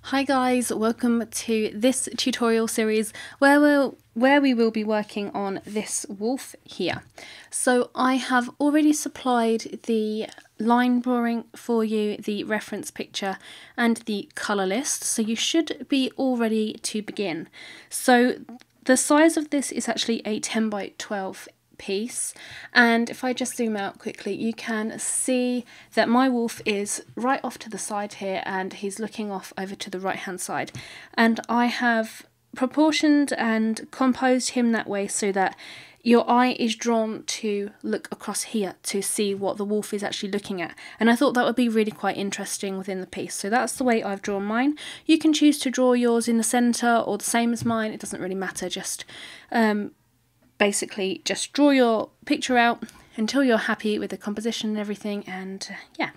Hi guys, welcome to this tutorial series where we will be working on this wolf here. So I have already supplied the line drawing for you, the reference picture and the colour list, so you should be all ready to begin. So the size of this is actually a 10 by 12 piece, and if I just zoom out quickly you can see that my wolf is right off to the side here and he's looking off over to the right hand side, and I have proportioned and composed him that way so that your eye is drawn to look across here to see what the wolf is actually looking at, and I thought that would be really quite interesting within the piece. So that's the way I've drawn mine. You can choose to draw yours in the centre or the same as mine, it doesn't really matter, just basically just draw your picture out until you're happy with the composition and everything, and yeah.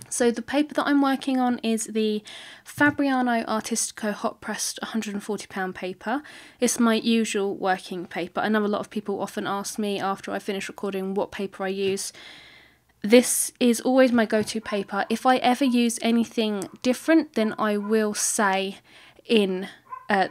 So the paper that I'm working on is the Fabriano Artistico hot pressed £140 paper. It's my usual working paper. I know a lot of people often ask me after I finish recording what paper I use. This is always my go-to paper. If I ever use anything different, then I will say in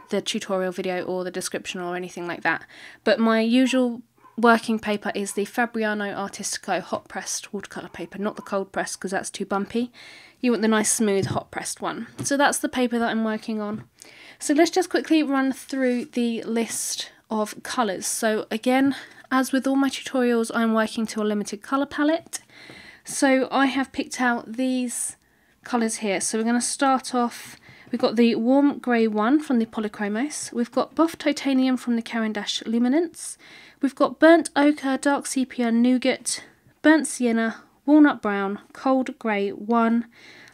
the tutorial video or the description or anything like that. But my usual working paper is the Fabriano Artistico hot pressed watercolour paper, not the cold pressed because that's too bumpy. You want the nice smooth hot pressed one. So that's the paper that I'm working on. So let's just quickly run through the list of colours. So again, as with all my tutorials, I'm working to a limited colour palette. So I have picked out these colours here. So we're going to start off. We've got the warm grey one from the Polychromos. We've got buff titanium from the Caran d'Ache Luminance. We've got burnt ochre, dark sepia, nougat, burnt sienna, walnut brown, cold grey 1,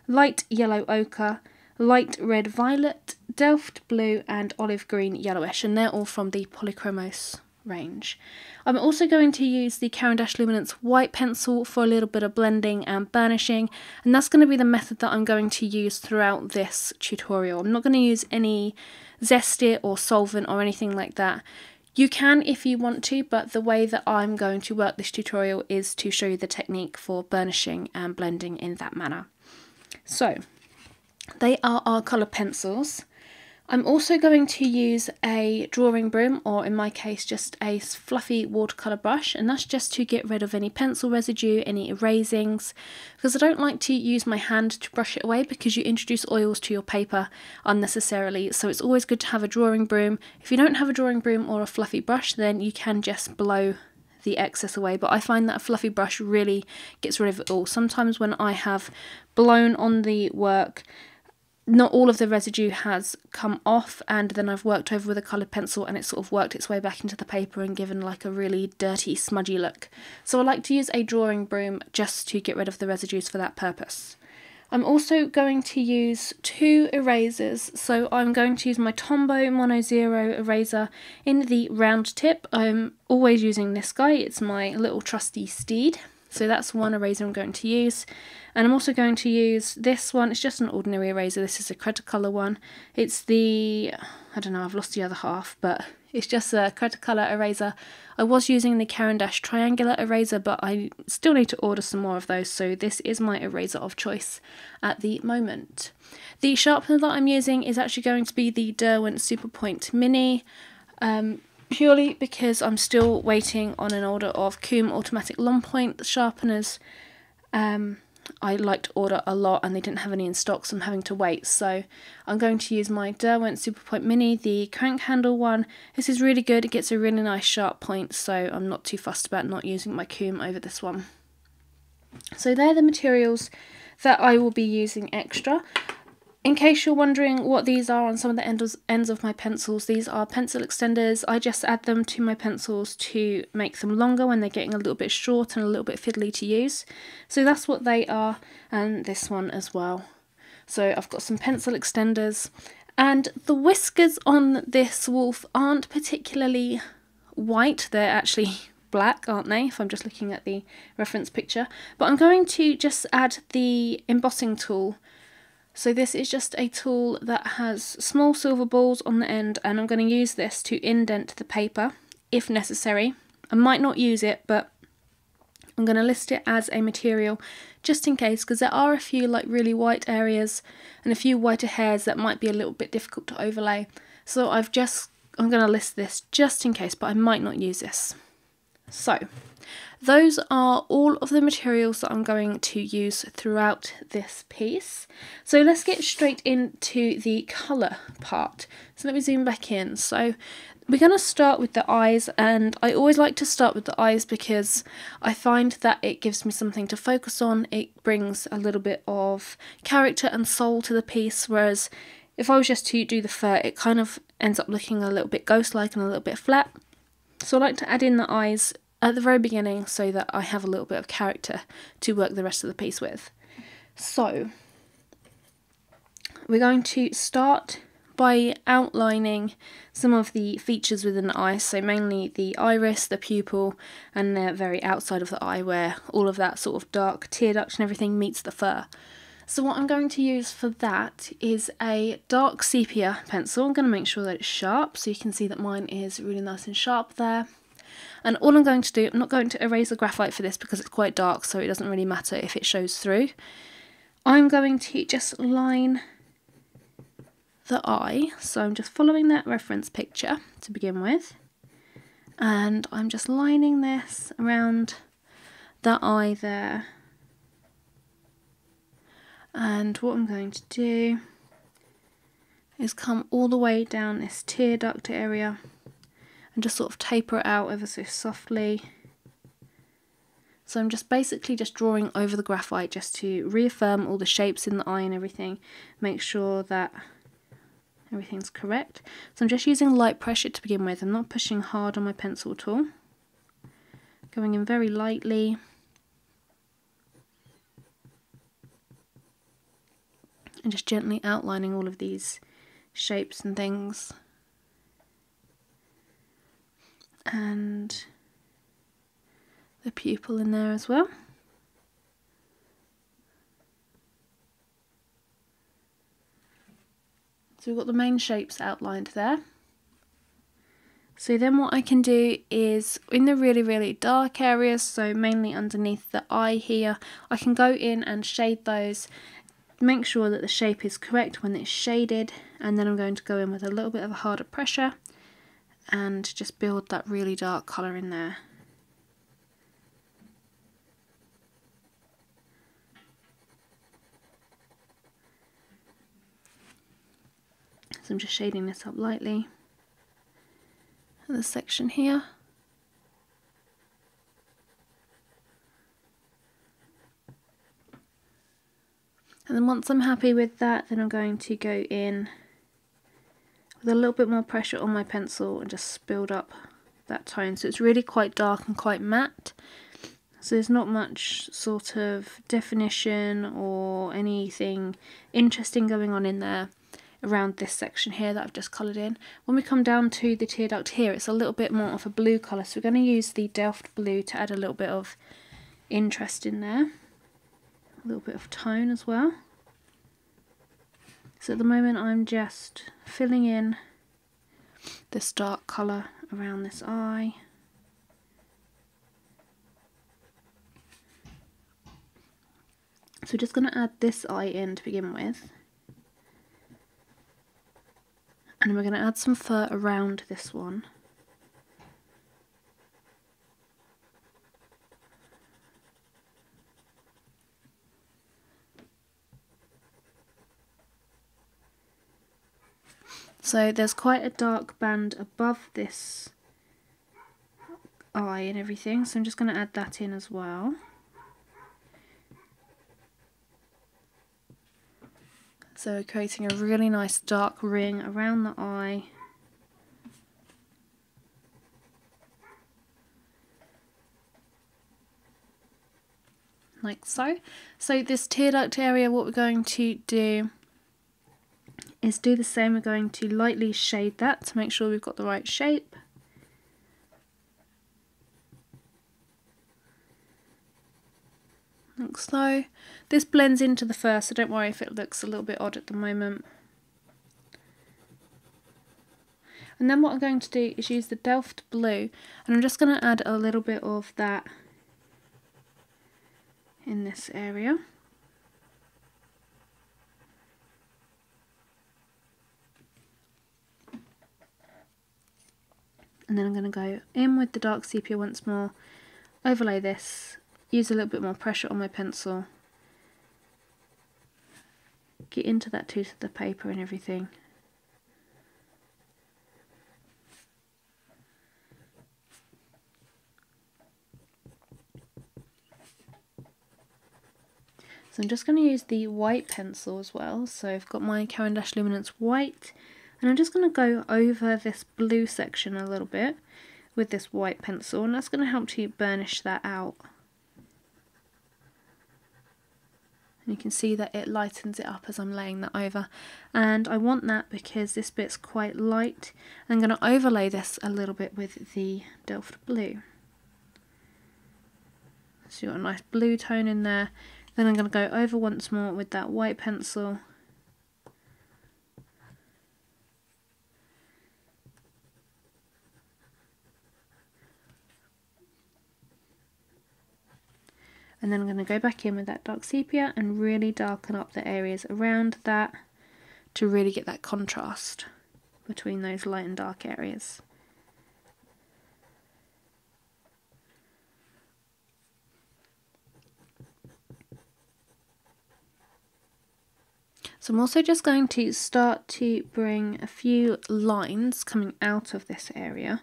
light yellow ochre, light red violet, delft blue and olive green yellowish, and they're all from the Polychromos range. I'm also going to use the Caran d'Ache Luminance white pencil for a little bit of blending and burnishing, and that's going to be the method that I'm going to use throughout this tutorial. I'm not going to use any Zest-it or solvent or anything like that. You can if you want to, but the way that I'm going to work this tutorial is to show you the technique for burnishing and blending in that manner. So they are our colour pencils. I'm also going to use a drawing broom, or in my case just a fluffy watercolour brush, and that's just to get rid of any pencil residue, any erasings, because I don't like to use my hand to brush it away because you introduce oils to your paper unnecessarily, so it's always good to have a drawing broom. If you don't have a drawing broom or a fluffy brush, then you can just blow the excess away, but I find that a fluffy brush really gets rid of it all. Sometimes when I have blown on the work, not all of the residue has come off, and then I've worked over with a coloured pencil and it's sort of worked its way back into the paper and given like a really dirty, smudgy look. So I like to use a drawing broom just to get rid of the residues for that purpose. I'm also going to use 2 erasers, so I'm going to use my Tombow Mono Zero eraser in the round tip. I'm always using this guy, it's my little trusty steed. So that's one eraser I'm going to use, and I'm also going to use this one. It's just an ordinary eraser. This is a Cretacolor one. It's the, I don't know, I've lost the other half, but it's just a Cretacolor eraser. I was using the Caran d'Ache triangular eraser, but I still need to order some more of those, so this is my eraser of choice at the moment. The sharpener that I'm using is actually going to be the Derwent Superpoint Mini. Purely because I'm still waiting on an order of Coombe automatic long point sharpeners. I like to order a lot and they didn't have any in stock, so I'm having to wait. So I'm going to use my Derwent Superpoint Mini, the crank handle one. This is really good, it gets a really nice sharp point, so I'm not too fussed about not using my Coombe over this one. So they're the materials that I will be using extra. In case you're wondering what these are on some of the ends of my pencils, these are pencil extenders. I just add them to my pencils to make them longer when they're getting a little bit short and a little bit fiddly to use. So that's what they are, and this one as well. So I've got some pencil extenders, and the whiskers on this wolf aren't particularly white, they're actually black, aren't they, if I'm just looking at the reference picture. But I'm going to just add the embossing tool. So this is just a tool that has small silver balls on the end, and I'm going to use this to indent the paper if necessary. I might not use it, but I'm going to list it as a material just in case, because there are a few like really white areas and a few whiter hairs that might be a little bit difficult to overlay. So I'm going to list this just in case, but I might not use this. So those are all of the materials that I'm going to use throughout this piece. So let's get straight into the colour part. So let me zoom back in. So we're going to start with the eyes, and I always like to start with the eyes because I find that it gives me something to focus on. It brings a little bit of character and soul to the piece, whereas if I was just to do the fur, it kind of ends up looking a little bit ghost-like and a little bit flat. So I like to add in the eyes at the very beginning so that I have a little bit of character to work the rest of the piece with. So we're going to start by outlining some of the features within the eye, so mainly the iris, the pupil, and the very outside of the eye where all of that sort of dark tear duct and everything meets the fur. So what I'm going to use for that is a dark sepia pencil. I'm going to make sure that it's sharp, so you can see that mine is really nice and sharp there. And all I'm going to do, I'm not going to erase the graphite for this because it's quite dark, so it doesn't really matter if it shows through. I'm going to just line the eye, so I'm just following that reference picture to begin with, and I'm just lining this around the eye there. And what I'm going to do is come all the way down this tear duct area and just sort of taper it out ever so softly. So I'm just basically just drawing over the graphite just to reaffirm all the shapes in the eye and everything, make sure that everything's correct. So I'm just using light pressure to begin with. I'm not pushing hard on my pencil at all. Going in very lightly. And just gently outlining all of these shapes and things. And the pupil in there as well. So we've got the main shapes outlined there. So then what I can do is, in the really dark areas, so mainly underneath the eye here, I can go in and shade those, make sure that the shape is correct when it's shaded, and then I'm going to go in with a little bit of a harder pressure and just build that really dark colour in there. So I'm just shading this up lightly. And this section here. And then once I'm happy with that, then I'm going to go in with a little bit more pressure on my pencil and just build up that tone. So it's really quite dark and quite matte. So there's not much sort of definition or anything interesting going on in there around this section here that I've just coloured in. When we come down to the tear duct here, it's a little bit more of a blue colour, so we're going to use the Delft blue to add a little bit of interest in there, a little bit of tone as well. So at the moment I'm just filling in this dark colour around this eye. So we're just going to add this eye in to begin with. And we're going to add some fur around this one. So there's quite a dark band above this eye and everything, so I'm just going to add that in as well. So creating a really nice dark ring around the eye. Like so. So this tear duct area, what we're going to do is do the same. We're going to lightly shade that to make sure we've got the right shape. Like so. This blends into the fur, so don't worry if it looks a little bit odd at the moment. And then what I'm going to do is use the Delft blue, and I'm just going to add a little bit of that in this area. And then I'm going to go in with the dark sepia once more, overlay this, use a little bit more pressure on my pencil, get into that tooth of the paper and everything. So I'm just going to use the white pencil as well. So I've got my Caran d'Ache Luminance white, and I'm just going to go over this blue section a little bit with this white pencil, and that's going to help to burnish that out. And you can see that it lightens it up as I'm laying that over, and I want that because this bit's quite light. I'm going to overlay this a little bit with the Delft blue. So you've got a nice blue tone in there. Then I'm going to go over once more with that white pencil. And then I'm going to go back in with that dark sepia and really darken up the areas around that to really get that contrast between those light and dark areas. So I'm also just going to start to bring a few lines coming out of this area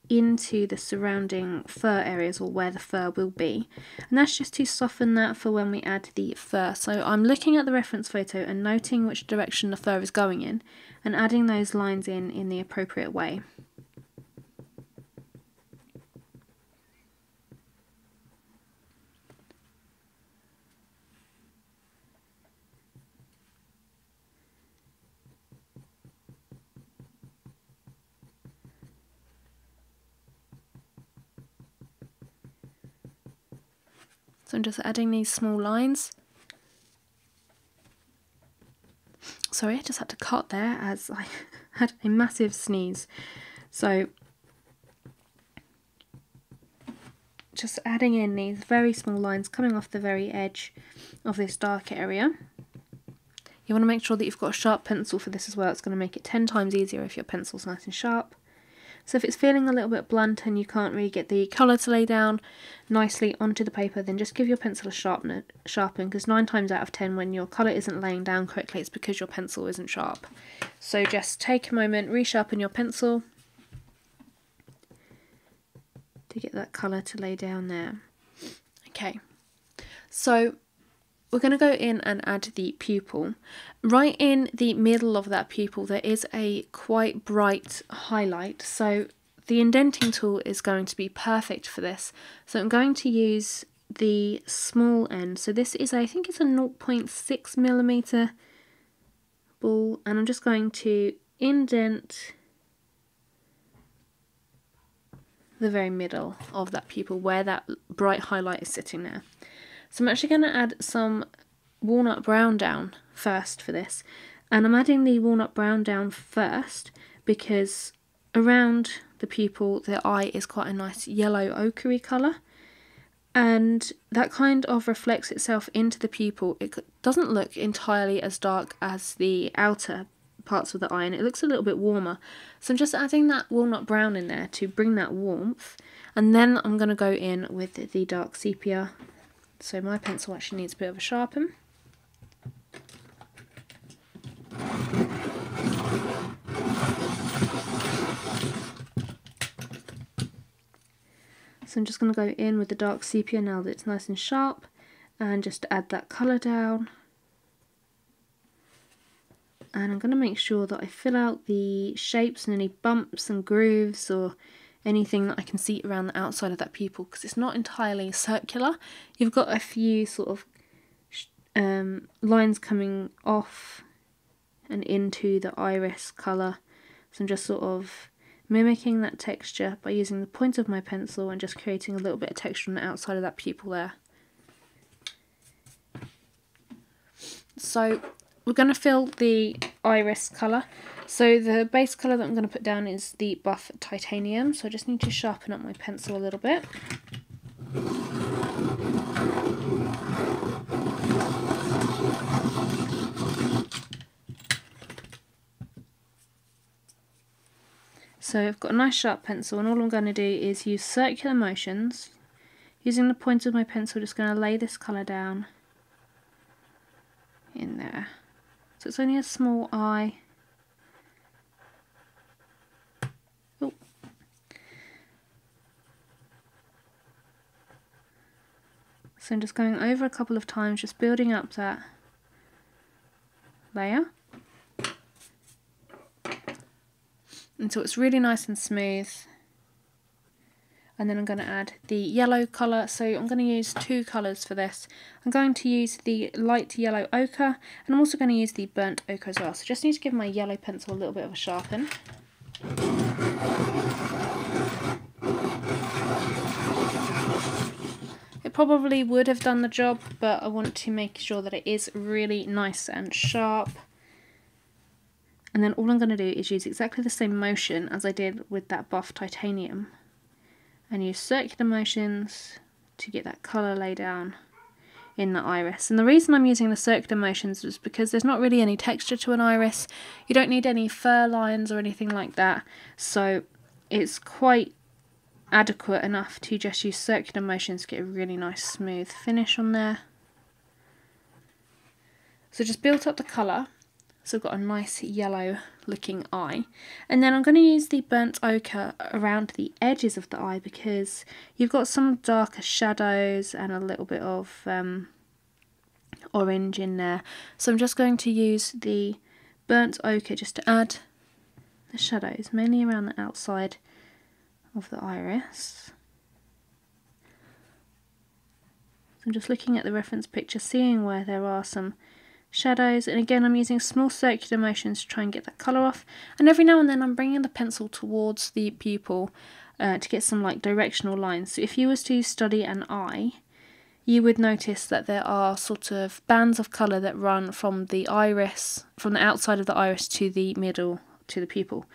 into the surrounding fur areas, or where the fur will be, and that's just to soften that for when we add the fur. So I'm looking at the reference photo and noting which direction the fur is going in and adding those lines in the appropriate way. So I'm just adding these small lines. Sorry, I just had to cut there as I had a massive sneeze. So just adding in these very small lines coming off the very edge of this dark area. You want to make sure that you've got a sharp pencil for this as well. It's going to make it 10 times easier if your pencil's nice and sharp. So if it's feeling a little bit blunt and you can't really get the colour to lay down nicely onto the paper, then just give your pencil a sharpen, because 9 times out of 10 when your colour isn't laying down correctly, it's because your pencil isn't sharp. So just take a moment, resharpen your pencil to get that colour to lay down there. Okay, so we're going to go in and add the pupil. Right in the middle of that pupil there is a quite bright highlight, so the indenting tool is going to be perfect for this. So I'm going to use the small end. So this is, I think it's a 0.6mm ball, and I'm just going to indent the very middle of that pupil where that bright highlight is sitting there. So I'm actually going to add some walnut brown down first for this, and I'm adding the walnut brown down first because around the pupil the eye is quite a nice yellow ochre colour, and that kind of reflects itself into the pupil. It doesn't look entirely as dark as the outer parts of the eye, and it looks a little bit warmer. So I'm just adding that walnut brown in there to bring that warmth, and then I'm going to go in with the dark sepia. So my pencil actually needs a bit of a sharpen. So I'm just going to go in with the dark sepia now that it's nice and sharp, and just add that colour down. And I'm going to make sure that I fill out the shapes and any bumps and grooves or anything that I can see around the outside of that pupil, because it's not entirely circular. You've got a few sort of lines coming off and into the iris colour. So I'm just sort of mimicking that texture by using the point of my pencil and just creating a little bit of texture on the outside of that pupil there. So we're going to fill the iris colour. So the base colour that I'm going to put down is the Buff Titanium, so I just need to sharpen up my pencil a little bit. So I've got a nice sharp pencil, and all I'm going to do is use circular motions. Using the point of my pencil, just going to lay this colour down in there. So it's only a small eye. Oh. So I'm just going over a couple of times, just building up that layer until it's really nice and smooth. And then I'm going to add the yellow colour, so I'm going to use two colours for this. I'm going to use the light yellow ochre, and I'm also going to use the burnt ochre as well. So just need to give my yellow pencil a little bit of a sharpen. It probably would have done the job, but I want to make sure that it is really nice and sharp. And then all I'm going to do is use exactly the same motion as I did with that buff titanium, and use circular motions to get that colour laid down in the iris. And the reason I'm using the circular motions is because there's not really any texture to an iris. You don't need any fur lines or anything like that, so it's quite adequate enough to just use circular motions to get a really nice smooth finish on there. So just built up the colour. So I've got a nice yellow looking eye, and then I'm going to use the burnt ochre around the edges of the eye because you've got some darker shadows and a little bit of orange in there. So I'm just going to use the burnt ochre just to add the shadows, mainly around the outside of the iris. So I'm just looking at the reference picture, seeing where there are some shadows, and again I'm using small circular motions to try and get that colour off, and every now and then I'm bringing the pencil towards the pupil to get some like directional lines. So if you was to study an eye, you would notice that there are sort of bands of colour that run from the iris, from the outside of the iris to the middle, to the pupil,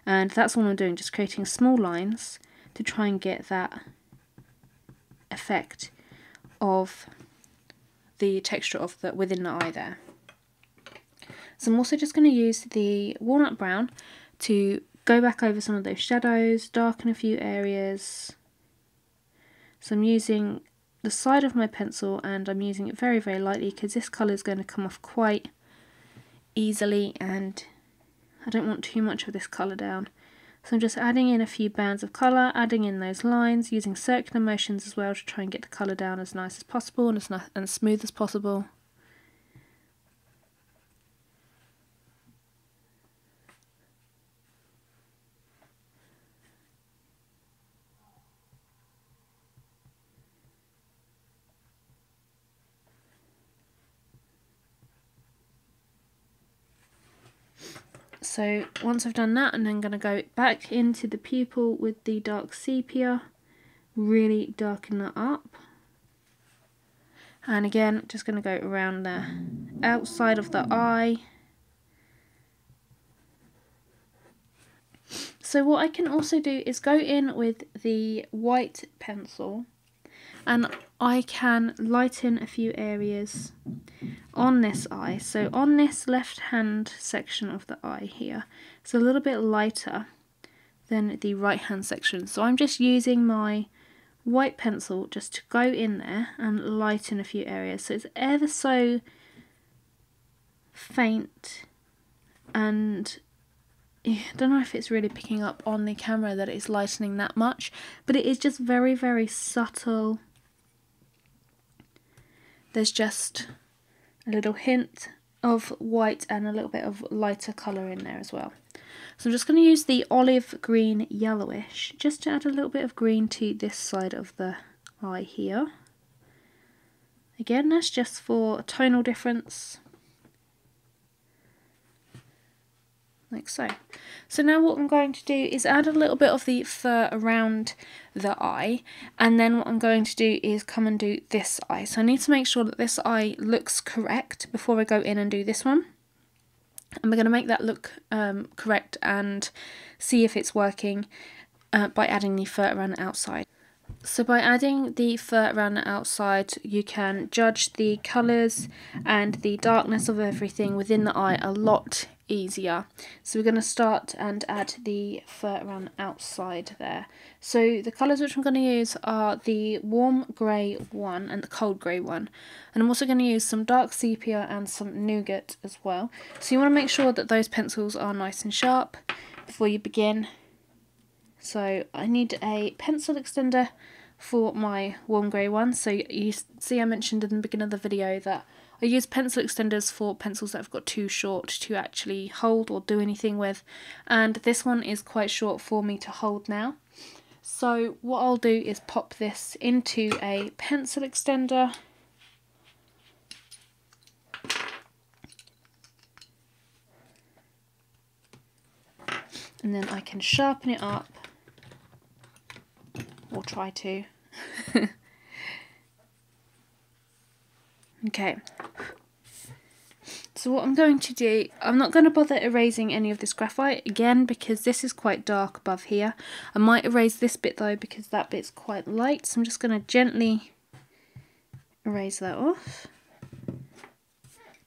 and that's all I'm doing, just creating small lines to try and get that effect of the texture of the within the eye there. So I'm also just going to use the walnut brown to go back over some of those shadows, darken a few areas. So I'm using the side of my pencil, and I'm using it very, very lightly because this colour is going to come off quite easily and I don't want too much of this colour down. So I'm just adding in a few bands of colour, adding in those lines, using circular motions as well to try and get the colour down as nice as possible and as nice and smooth as possible. So once I've done that, I'm then going to go back into the pupil with the dark sepia, really darken that up. And again, just going to go around the outside of the eye. So what I can also do is go in with the white pencil and I can lighten a few areas on this eye. So on this left hand section of the eye here, it's a little bit lighter than the right hand section. So I'm just using my white pencil just to go in there and lighten a few areas. So it's ever so faint, and I don't know if it's really picking up on the camera that it's lightening that much, but it is just very, very subtle. There's just a little hint of white and a little bit of lighter colour in there as well. So I'm just going to use the olive green yellowish just to add a little bit of green to this side of the eye here. Again, that's just for a tonal difference, like so. So now what I'm going to do is add a little bit of the fur around the eye, and then what I'm going to do is come and do this eye. So I need to make sure that this eye looks correct before I go in and do this one. And we're going to make that look correct and see if it's working by adding the fur around the outside. So by adding the fur around the outside, you can judge the colours and the darkness of everything within the eye a lot easier. So we're going to start and add the fur around the outside there. So the colours which I'm going to use are the warm grey one and the cold grey one. And I'm also going to use some dark sepia and some nougat as well. So you want to make sure that those pencils are nice and sharp before you begin. So I need a pencil extender for my warm grey one. So you see I mentioned in the beginning of the video that I use pencil extenders for pencils that have got too short to actually hold or do anything with, and this one is quite short for me to hold now. So what I'll do is pop this into a pencil extender, and then I can sharpen it up, or try to. Okay, so what I'm going to do, I'm not going to bother erasing any of this graphite again because this is quite dark above here. I might erase this bit though because that bit's quite light, so I'm just going to gently erase that off.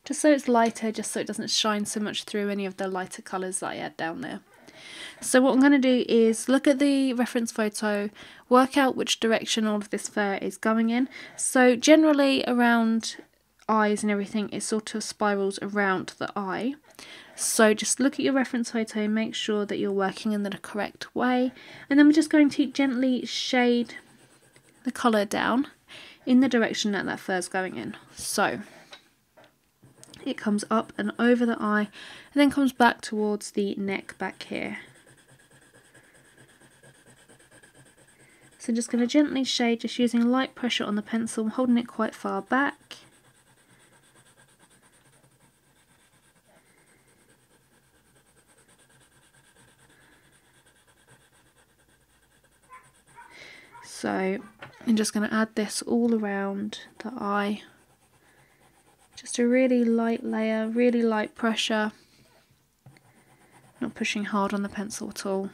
Just so it's lighter, just so it doesn't shine so much through any of the lighter colours that I had down there. So what I'm going to do is look at the reference photo, work out which direction all of this fur is going in. So generally around eyes and everything, it sort of spirals around the eye. So just look at your reference photo, make sure that you're working in the correct way, and then we're just going to gently shade the colour down in the direction that that fur is going in. So it comes up and over the eye and then comes back towards the neck back here. So I'm just going to gently shade, just using light pressure on the pencil, holding it quite far back. So I'm just going to add this all around the eye. Just a really light layer, really light pressure. Not pushing hard on the pencil at all.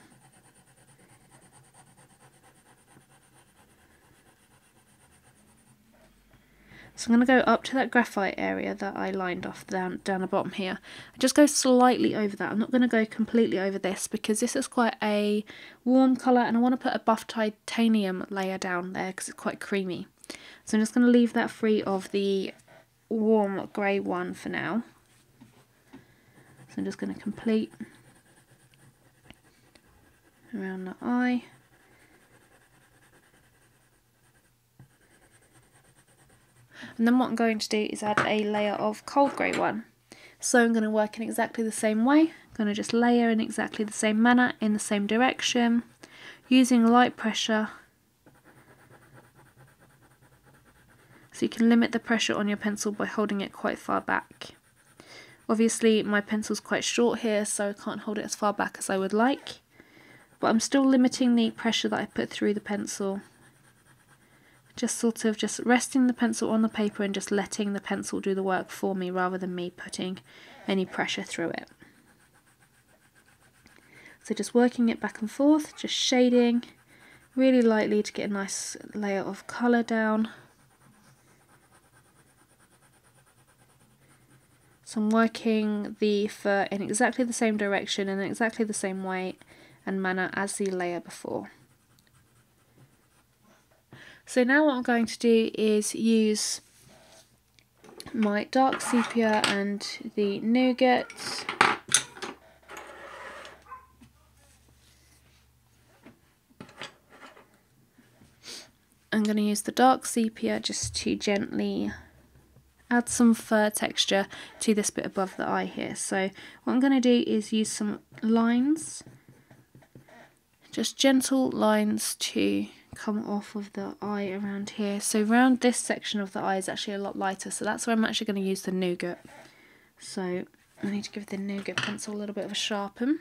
So I'm going to go up to that graphite area that I lined off down the bottom here. I just go slightly over that. I'm not going to go completely over this because this is quite a warm colour and I want to put a buff titanium layer down there because it's quite creamy. So I'm just going to leave that free of the warm grey one for now. So I'm just going to complete around the eye. And then what I'm going to do is add a layer of cold grey one. So I'm going to work in exactly the same way. I'm going to just layer in exactly the same manner, in the same direction, using light pressure. So you can limit the pressure on your pencil by holding it quite far back. Obviously my pencil's quite short here, so I can't hold it as far back as I would like. But I'm still limiting the pressure that I put through the pencil. Just sort of just resting the pencil on the paper and just letting the pencil do the work for me rather than me putting any pressure through it. So just working it back and forth, just shading really lightly to get a nice layer of colour down. So I'm working the fur in exactly the same direction and exactly the same way and manner as the layer before. So now what I'm going to do is use my dark sepia and the nougat. I'm going to use the dark sepia just to gently add some fur texture to this bit above the eye here. So what I'm going to do is use some lines, just gentle lines to come off of the eye around here. So around this section of the eye is actually a lot lighter, so that's where I'm actually going to use the nougat. So I need to give the nougat pencil a little bit of a sharpen.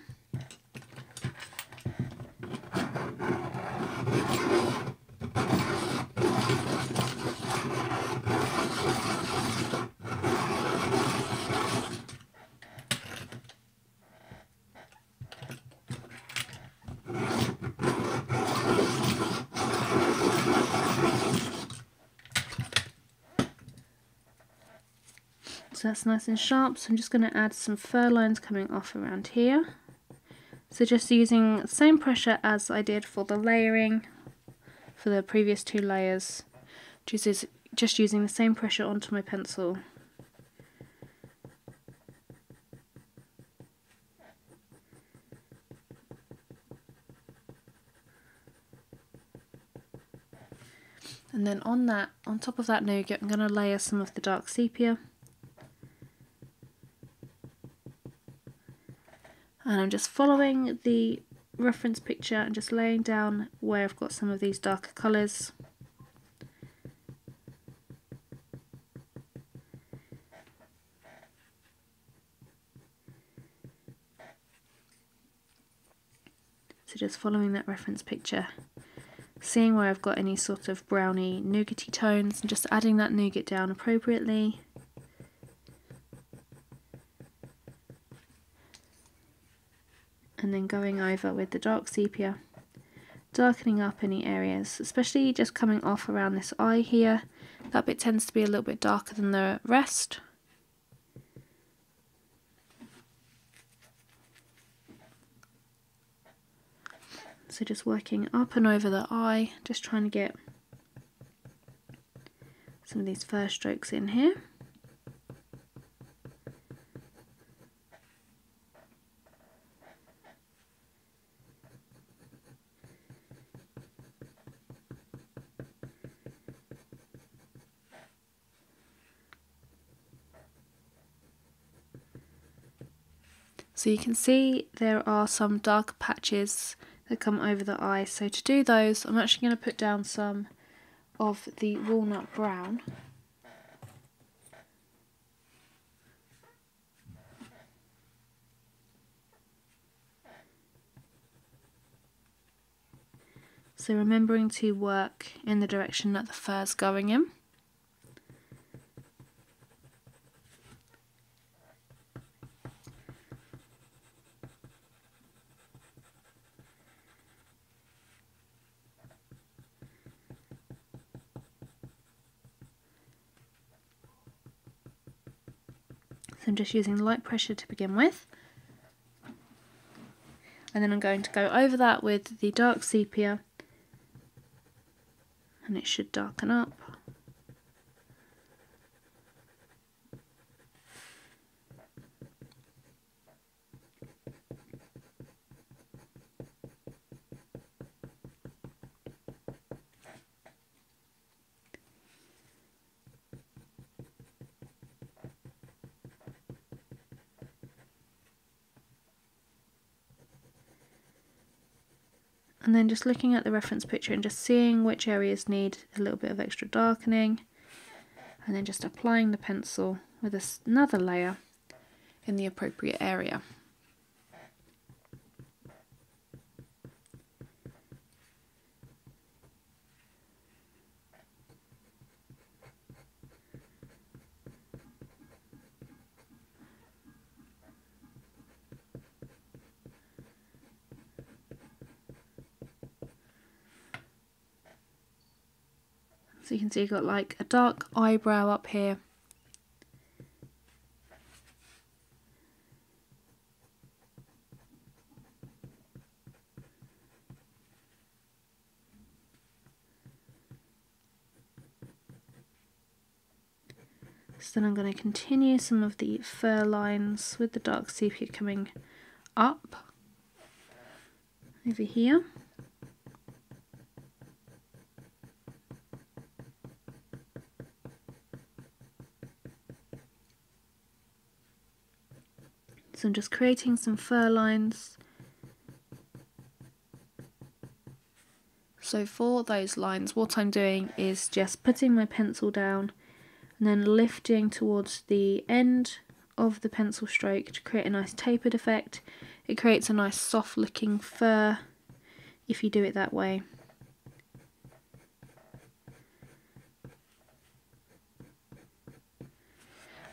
So that's nice and sharp. So I'm just going to add some fur lines coming off around here. So just using the same pressure as I did for the layering for the previous 2 layers. Just using the same pressure onto my pencil. And then on top of that nougat, I'm going to layer some of the dark sepia. And I'm just following the reference picture and just laying down where I've got some of these darker colours. So just following that reference picture, seeing where I've got any sort of browny nougaty tones and just adding that nougat down appropriately. And then going over with the dark sepia, darkening up any areas, especially just coming off around this eye here. That bit tends to be a little bit darker than the rest. So just working up and over the eye, just trying to get some of these fur strokes in here. So you can see there are some dark patches that come over the eye. So to do those, I'm actually going to put down some of the walnut brown. So remembering to work in the direction that the fur's going in. So I'm just using light pressure to begin with. And then I'm going to go over that with the dark sepia, and it should darken up. And then just looking at the reference picture and just seeing which areas need a little bit of extra darkening, and then just applying the pencil with another layer in the appropriate area. So you can see you've got like a dark eyebrow up here. So then I'm going to continue some of the fur lines with the dark sepia coming up over here. So I'm just creating some fur lines. So for those lines, what I'm doing is just putting my pencil down and then lifting towards the end of the pencil stroke to create a nice tapered effect. It creates a nice soft looking fur if you do it that way.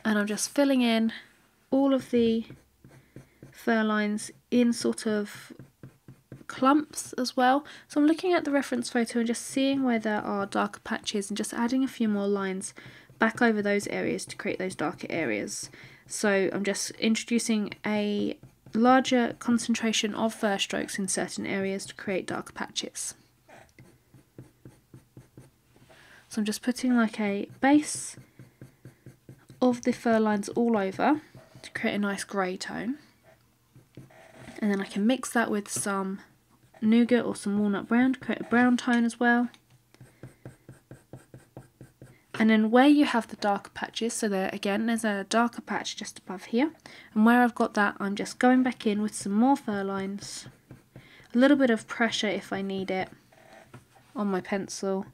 And I'm just filling in all of the fur lines in sort of clumps as well. So I'm looking at the reference photo and just seeing where there are darker patches and just adding a few more lines back over those areas to create those darker areas. So I'm just introducing a larger concentration of fur strokes in certain areas to create darker patches. So I'm just putting like a base of the fur lines all over to create a nice grey tone. And then I can mix that with some nougat or some walnut brown to create a brown tone as well. And then where you have the darker patches, so there again there's a darker patch just above here, and where I've got that I'm just going back in with some more fur lines, a little bit of pressure if I need it on my pencil,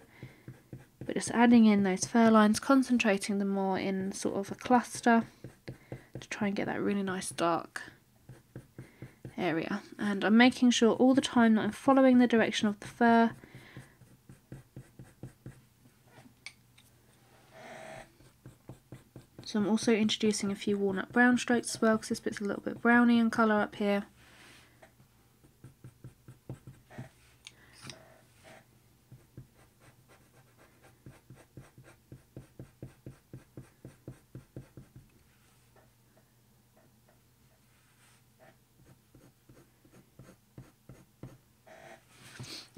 but just adding in those fur lines, concentrating them more in sort of a cluster to try and get that really nice dark area. And I'm making sure all the time that I'm following the direction of the fur. So I'm also introducing a few walnut brown strokes as well, because this bit's a little bit browny in colour up here.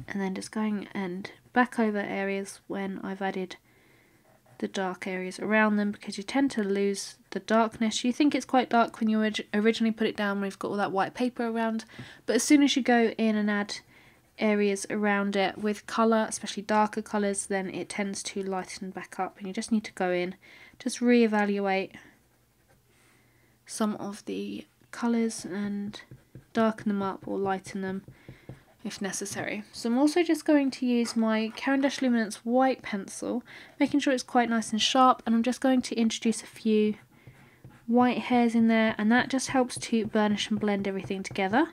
And then just going and back over areas when I've added the dark areas around them, because you tend to lose the darkness. You think it's quite dark when you originally put it down when you've got all that white paper around, but as soon as you go in and add areas around it with colour, especially darker colours, then it tends to lighten back up, and you just need to go in, just re-evaluate some of the colours and darken them up or lighten them if necessary. So I'm also just going to use my Caran d'Ache Luminance white pencil, making sure it's quite nice and sharp, and I'm just going to introduce a few white hairs in there, and that just helps to burnish and blend everything together.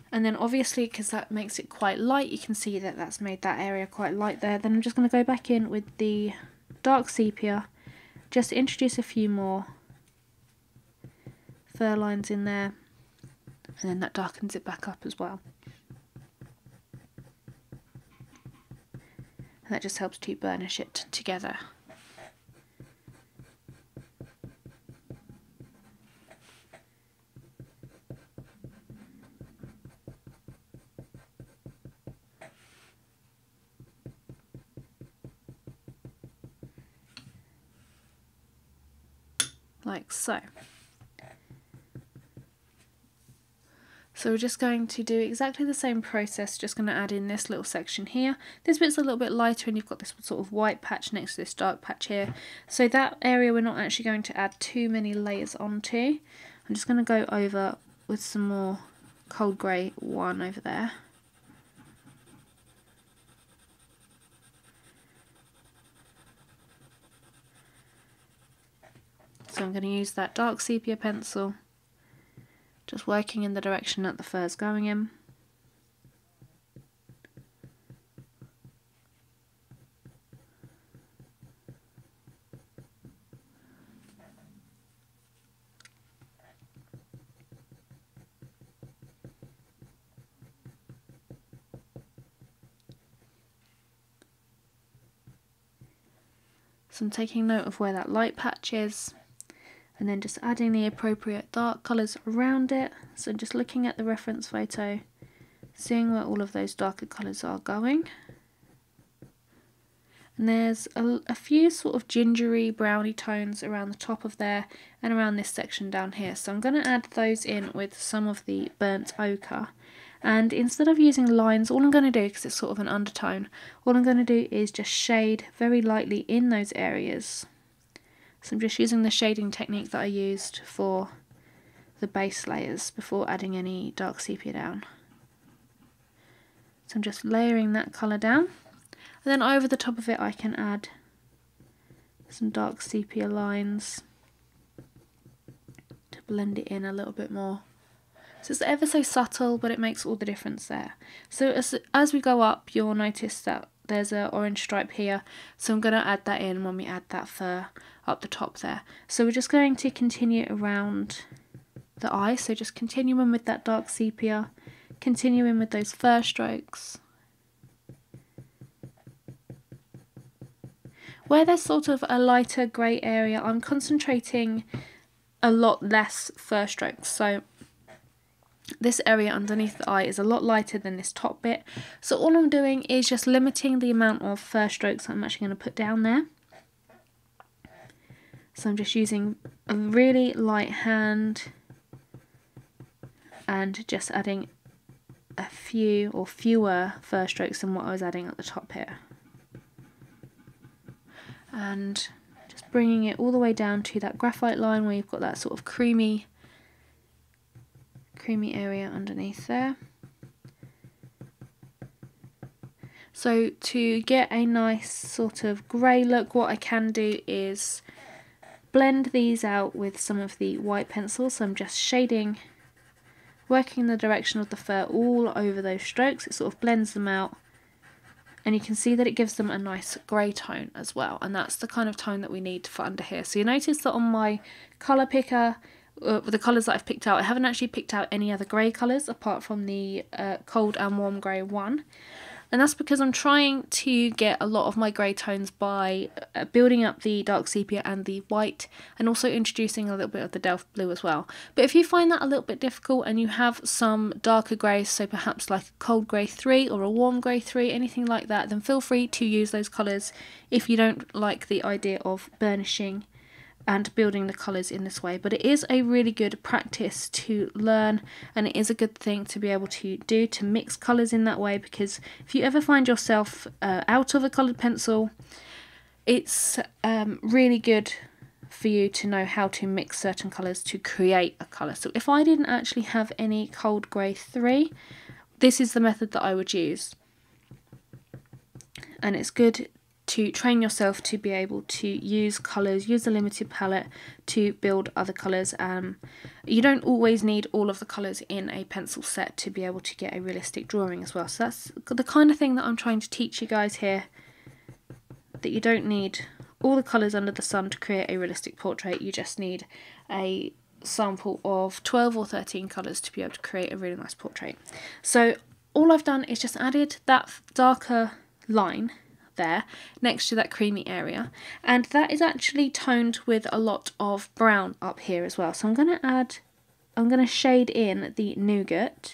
And then obviously, because that makes it quite light, you can see that that's made that area quite light there. Then I'm just going to go back in with the dark sepia, just introduce a few more fur lines in there, and then that darkens it back up as well. And that just helps to burnish it together. Like so. So we're just going to do exactly the same process, just going to add in this little section here. This bit's a little bit lighter and you've got this sort of white patch next to this dark patch here. So that area we're not actually going to add too many layers onto. I'm just going to go over with some more cold grey one over there. So I'm going to use that dark sepia pencil, just working in the direction that the fur's going in. So I'm taking note of where that light patch is, and then just adding the appropriate dark colours around it. So just looking at the reference photo, seeing where all of those darker colours are going. And there's a few sort of gingery browny tones around the top of there and around this section down here. So I'm going to add those in with some of the burnt ochre. And instead of using lines, all I'm going to do, because it's sort of an undertone, all I'm going to do is just shade very lightly in those areas. So I'm just using the shading technique that I used for the base layers before adding any dark sepia down. So I'm just layering that colour down, and then over the top of it I can add some dark sepia lines to blend it in a little bit more. So it's ever so subtle, but it makes all the difference there. So as we go up, you'll notice that there's an orange stripe here, so I'm going to add that in when we add that fur up the top there. So we're just going to continue around the eye, so just continuing with that dark sepia, continuing with those fur strokes. Where there's sort of a lighter grey area, I'm concentrating a lot less fur strokes. So this area underneath the eye is a lot lighter than this top bit. So all I'm doing is just limiting the amount of fur strokes I'm actually going to put down there. So I'm just using a really light hand and just adding a few or fewer fur strokes than what I was adding at the top here. And just bringing it all the way down to that graphite line where you've got that sort of creamy area underneath there. So to get a nice sort of grey look, what I can do is blend these out with some of the white pencil. So I'm just shading, working in the direction of the fur all over those strokes. It sort of blends them out, and you can see that it gives them a nice grey tone as well, and that's the kind of tone that we need for under here. So you notice that on my colour picker, the colours that I've picked out, I haven't actually picked out any other grey colours apart from the cold and warm grey one. And that's because I'm trying to get a lot of my grey tones by building up the dark sepia and the white, and also introducing a little bit of the Delft blue as well. But if you find that a little bit difficult and you have some darker greys, so perhaps like a cold grey 3 or a warm grey 3, anything like that, then feel free to use those colours if you don't like the idea of burnishing and building the colours in this way. But it is a really good practice to learn, and it is a good thing to be able to do, to mix colours in that way, because if you ever find yourself out of a coloured pencil, it's really good for you to know how to mix certain colours to create a colour. So if I didn't actually have any cold grey 3, this is the method that I would use. And it's good to train yourself to be able to use colours, use a limited palette to build other colours. You don't always need all of the colours in a pencil set to be able to get a realistic drawing as well. So that's the kind of thing that I'm trying to teach you guys here, that you don't need all the colours under the sun to create a realistic portrait. You just need a sample of 12 or 13 colours to be able to create a really nice portrait. So all I've done is just added that darker line there next to that creamy area, and that is actually toned with a lot of brown up here as well. So I'm going to shade in the nougat.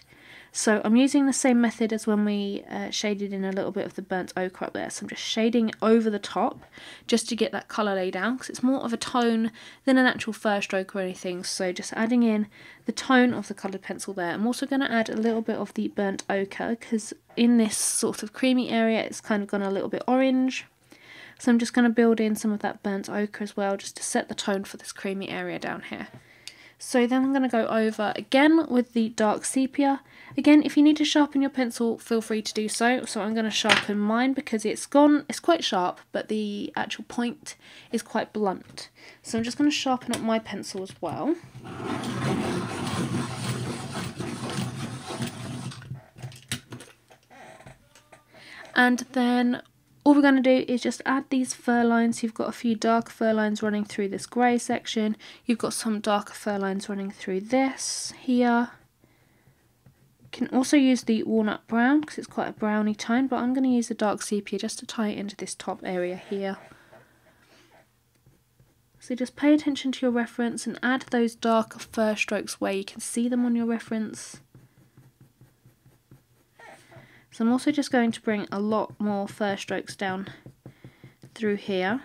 So I'm using the same method as when we shaded in a little bit of the burnt ochre up there. So I'm just shading over the top just to get that colour laid down, because it's more of a tone than an actual fur stroke or anything. So just adding in the tone of the coloured pencil there. I'm also going to add a little bit of the burnt ochre, because in this sort of creamy area it's kind of gone a little bit orange. So I'm just going to build in some of that burnt ochre as well, just to set the tone for this creamy area down here. So then I'm going to go over again with the dark sepia. Again, if you need to sharpen your pencil, feel free to do so. So I'm going to sharpen mine because it's quite sharp, but the actual point is quite blunt. So I'm just going to sharpen up my pencil as well. And then all we're going to do is just add these fur lines. You've got a few dark fur lines running through this grey section. You've got some darker fur lines running through this here. You can also use the walnut brown because it's quite a browny tone, but I'm going to use the dark sepia just to tie it into this top area here. So just pay attention to your reference and add those darker fur strokes where you can see them on your reference. So I'm also just going to bring a lot more fur strokes down through here,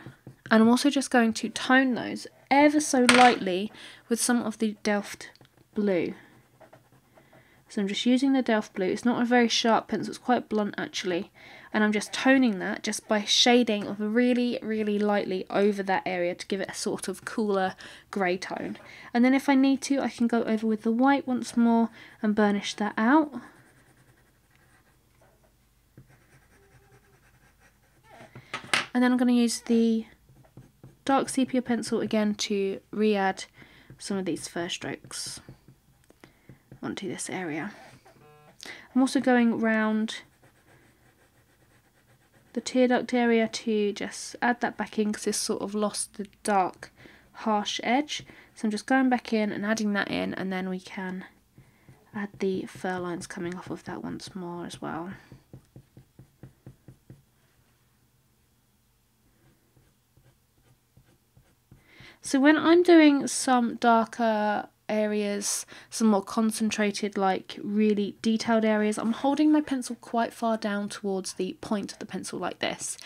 and I'm also just going to tone those ever so lightly with some of the Delft blue. So I'm just using the Delft blue. It's not a very sharp pencil, it's quite blunt actually, and I'm just toning that just by shading of really, really lightly over that area to give it a sort of cooler grey tone. And then if I need to, I can go over with the white once more and burnish that out. And then I'm going to use the dark sepia pencil again to re-add some of these fur strokes onto this area. I'm also going round the tear duct area to just add that back in, because it's sort of lost the dark harsh edge. So I'm just going back in and adding that in, and then we can add the fur lines coming off of that once more as well. So when I'm doing some darker areas, some more concentrated, like really detailed areas, I'm holding my pencil quite far down towards the point of the pencil like this.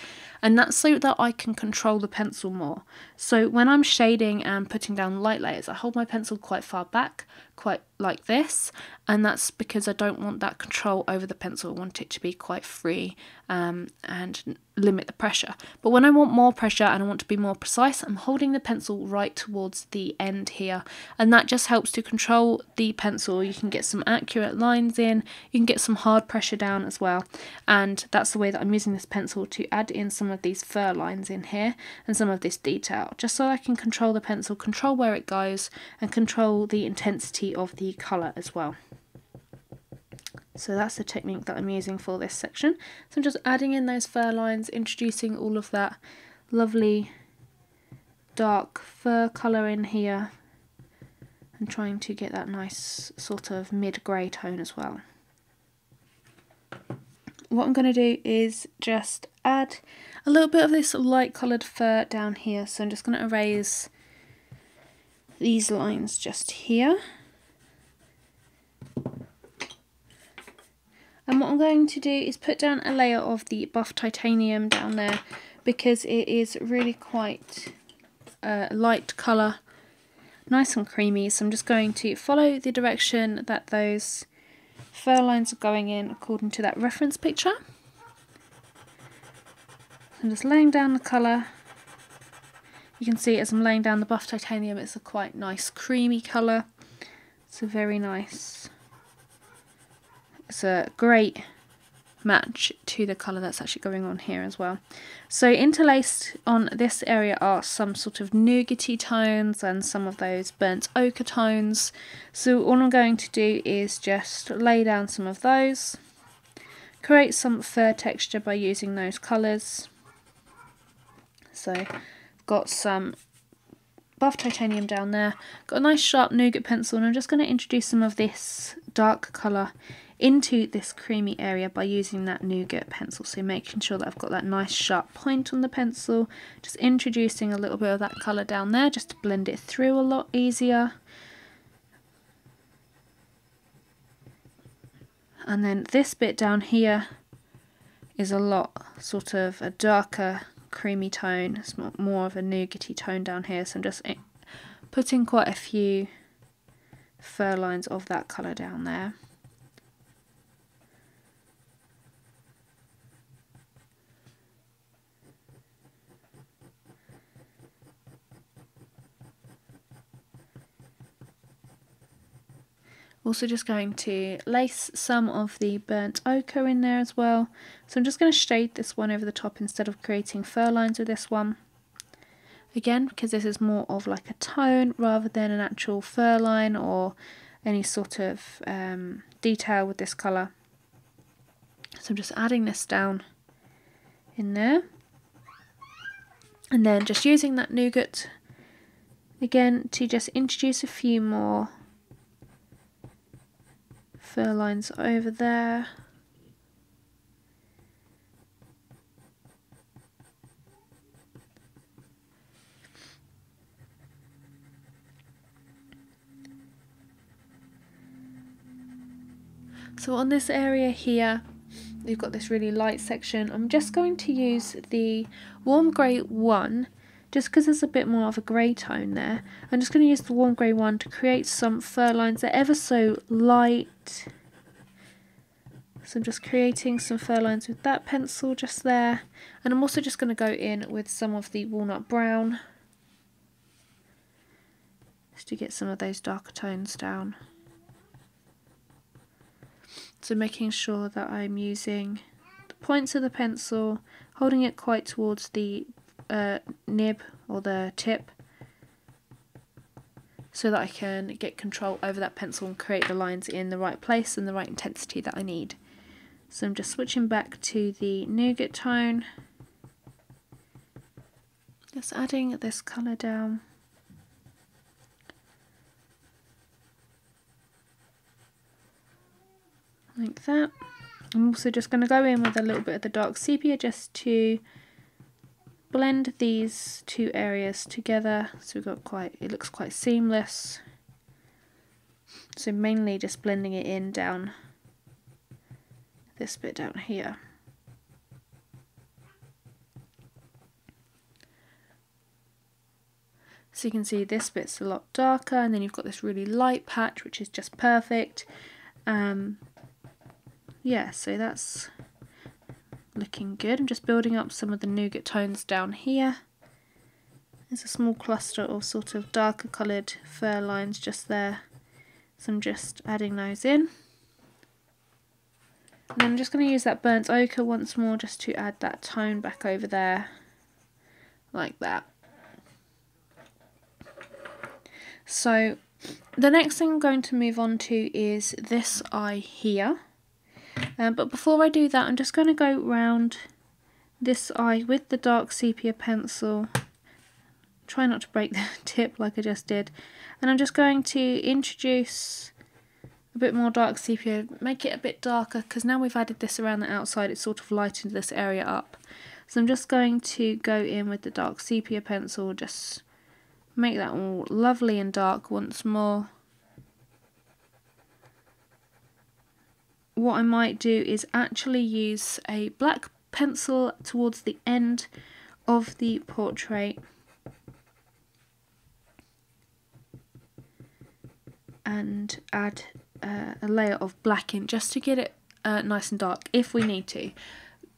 And that's so that I can control the pencil more. So when I'm shading and putting down light layers, I hold my pencil quite far back, quite like this, and that's because I don't want that control over the pencil. I want it to be quite free and limit the pressure. But when I want more pressure and I want to be more precise, I'm holding the pencil right towards the end here, and that just helps to control the pencil. You can get some accurate lines in, you can get some hard pressure down as well, and that's the way that I'm using this pencil to add in some of these fur lines in here and some of this detail, just so I can control the pencil, control where it goes, and control the intensity of the colour as well. So that's the technique that I'm using for this section. So I'm just adding in those fur lines, introducing all of that lovely dark fur colour in here, and trying to get that nice sort of mid-grey tone as well. What I'm going to do is just add a little bit of this light coloured fur down here. So I'm just going to erase these lines just here. And what I'm going to do is put down a layer of the buff titanium down there, because it is really quite a light colour, nice and creamy. So I'm just going to follow the direction that those fur lines are going in according to that reference picture. I'm just laying down the colour. You can see as I'm laying down the buff titanium, it's a quite nice creamy colour. It's a very nice, it's a great match to the colour that's actually going on here as well. So interlaced on this area are some sort of nougaty tones and some of those burnt ochre tones. So all I'm going to do is just lay down some of those, create some fur texture by using those colours. So I've got some buff titanium down there, got a nice sharp nougat pencil, and I'm just going to introduce some of this dark colour into this creamy area by using that nougat pencil. So making sure that I've got that nice sharp point on the pencil, just introducing a little bit of that colour down there just to blend it through a lot easier. And then this bit down here is a lot sort of a darker creamy tone. It's more of a nougaty tone down here, so I'm just putting quite a few fur lines of that colour down there. Also just going to lace some of the burnt ochre in there as well. So I'm just going to shade this one over the top instead of creating fur lines with this one. Again, because this is more of like a tone rather than an actual fur line or any sort of detail with this colour. So I'm just adding this down in there. And then just using that nougat again to just introduce a few more fur lines over there. So on this area here, we've got this really light section. I'm just going to use the warm grey 1, just because there's a bit more of a grey tone there. I'm just going to use the warm grey 1 to create some fur lines that are ever so light. So I'm just creating some fur lines with that pencil just there. And I'm also just going to go in with some of the walnut brown, just to get some of those darker tones down. So making sure that I'm using the points of the pencil, holding it quite towards the nib or the tip, so that I can get control over that pencil and create the lines in the right place and the right intensity that I need. So I'm just switching back to the nougat tone, just adding this colour down. Like that. I'm also just going to go in with a little bit of the dark sepia just to blend these two areas together so we've got it looks quite seamless. So mainly just blending it in down this bit down here. So you can see this bit's a lot darker, and then you've got this really light patch which is just perfect. Yeah, so that's looking good. I'm just building up some of the nougat tones down here. There's a small cluster of sort of darker coloured fur lines just there, so I'm just adding those in. And then I'm just going to use that burnt ochre once more just to add that tone back over there, like that. So the next thing I'm going to move on to is this eye here. But before I do that, I'm just going to go round this eye with the dark sepia pencil. Try not to break the tip like I just did. And I'm just going to introduce a bit more dark sepia, make it a bit darker, because now we've added this around the outside, it's sort of lightened this area up. So I'm just going to go in with the dark sepia pencil, just make that all lovely and dark once more. What I might do is actually use a black pencil towards the end of the portrait and add a layer of black in just to get it nice and dark if we need to.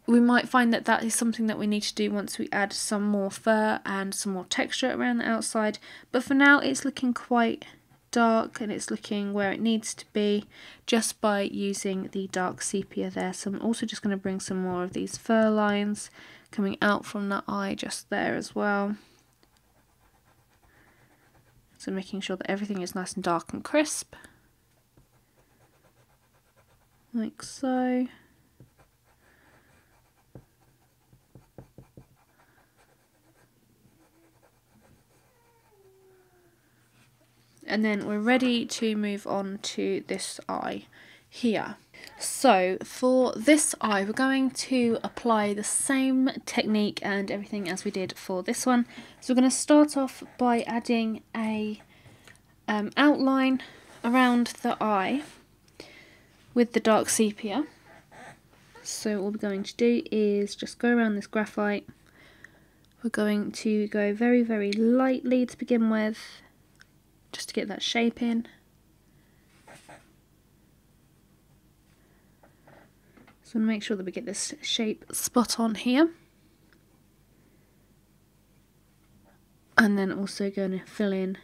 We might find that that is something that we need to do once we add some more fur and some more texture around the outside, but for now it's looking quite dark and it's looking where it needs to be just by using the dark sepia there. So I'm also just going to bring some more of these fur lines coming out from that eye just there as well. So making sure that everything is nice and dark and crisp, like so. And then we're ready to move on to this eye here. So for this eye, we're going to apply the same technique and everything as we did for this one. So we're going to start off by adding a outline around the eye with the dark sepia. So what we're going to do is just go around this graphite. We're going to go very, very lightly to begin with, just to get that shape in. So make sure that we get this shape spot on here. And then also going to fill in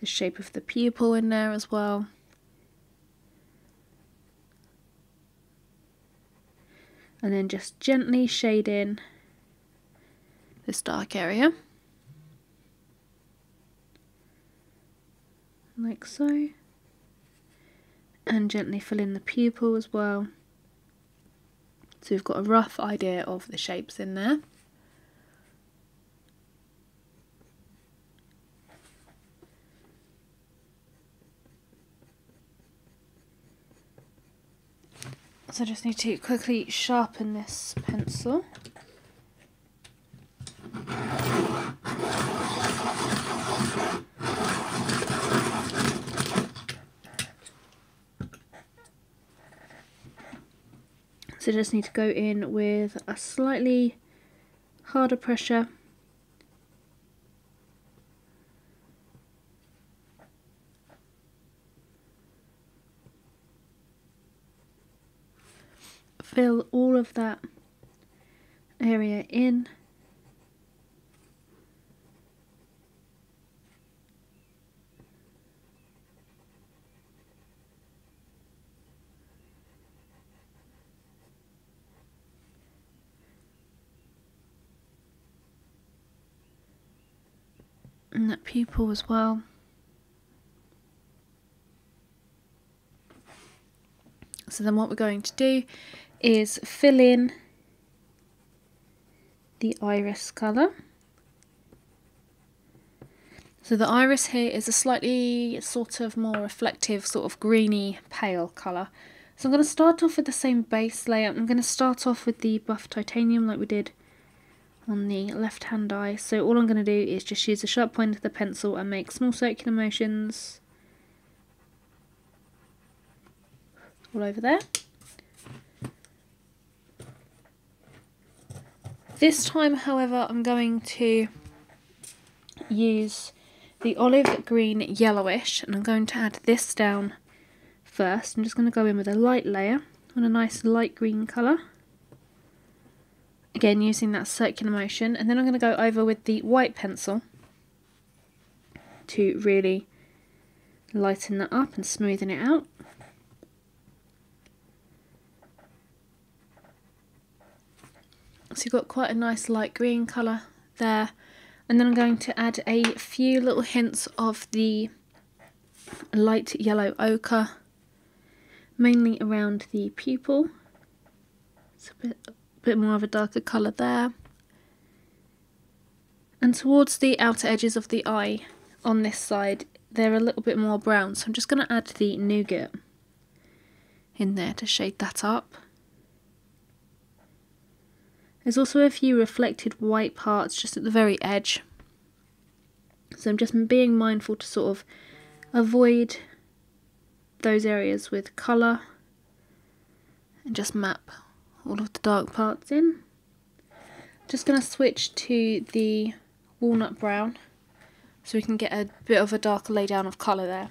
the shape of the pupil in there as well. And then just gently shade in this dark area, like so, and gently fill in the pupil as well, so we've got a rough idea of the shapes in there. So I just need to quickly sharpen this pencil. So just need to go in with a slightly harder pressure. Fill all of that area in. And that pupil as well. So then what we're going to do is fill in the iris colour. So the iris here is a slightly sort of more reflective, sort of greeny pale colour. So I'm going to start off with the same base layer. I'm going to start off with the buff titanium like we did on the left hand eye. So all I'm going to do is just use the sharp point of the pencil and make small circular motions all over there. This time, however, I'm going to use the olive green yellowish, and I'm going to add this down first. I'm just going to go in with a light layer on a nice light green colour. Again, using that circular motion, and then I'm going to go over with the white pencil to really lighten that up and smoothen it out. So you've got quite a nice light green colour there, and then I'm going to add a few little hints of the light yellow ochre, mainly around the pupil. It's a bit more of a darker colour there, and towards the outer edges of the eye on this side they're a little bit more brown, so I'm just going to add the nougat in there to shade that up. There's also a few reflected white parts just at the very edge, so I'm just being mindful to sort of avoid those areas with colour and just map all of the dark parts in. Just going to switch to the walnut brown so we can get a bit of a darker lay down of colour there.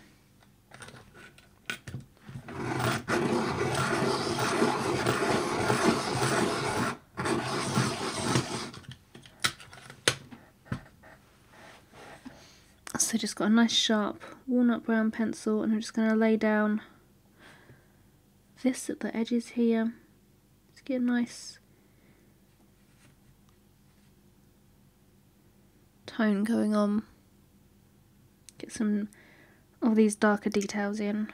So just got a nice sharp walnut brown pencil, and I'm just going to lay down this at the edges here. Get a nice tone going on, get some of these darker details in,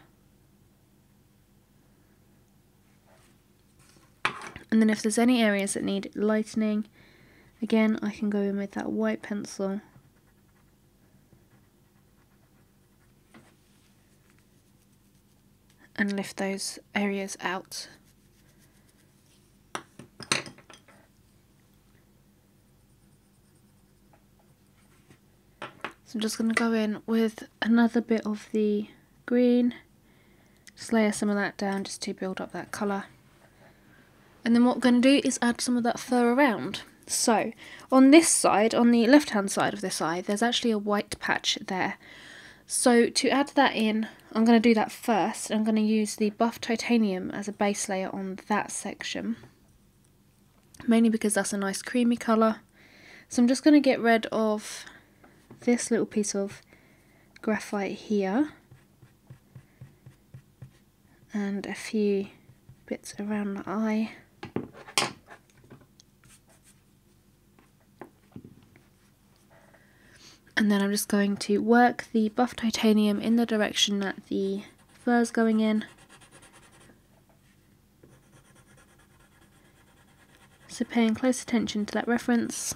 and then if there's any areas that need lightening, again I can go in with that white pencil and lift those areas out. So I'm just going to go in with another bit of the green, just layer some of that down just to build up that colour. And then what we're going to do is add some of that fur around. So on this side, on the left hand side of this eye, there's actually a white patch there. So to add that in, I'm going to do that first. I'm going to use the buff titanium as a base layer on that section, mainly because that's a nice creamy colour. So I'm just going to get rid of this little piece of graphite here and a few bits around the eye. And then I'm just going to work the buff titanium in the direction that the fur's going in. So paying close attention to that reference,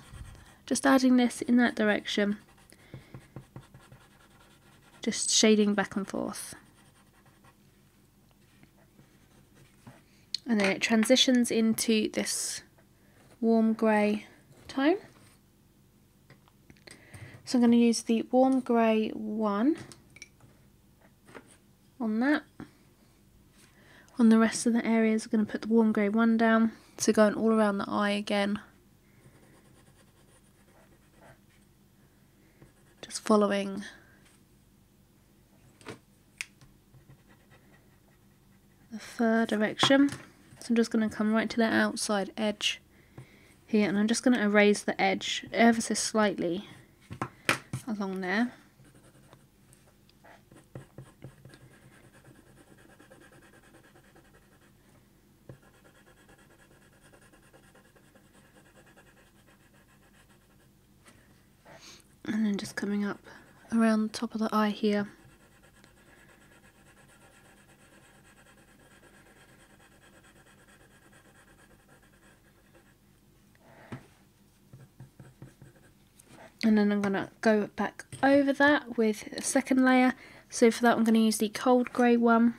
just adding this in that direction, just shading back and forth. And then it transitions into this warm grey tone. So I'm going to use the warm grey 1 on that. On the rest of the areas, I'm going to put the warm grey 1 down, so going all around the eye again. Just following the fur direction. So I'm just going to come right to the outside edge here, and I'm just going to erase the edge ever so slightly along there. And then just coming up around the top of the eye here. And then I'm going to go back over that with a second layer. So for that I'm going to use the cold grey 1.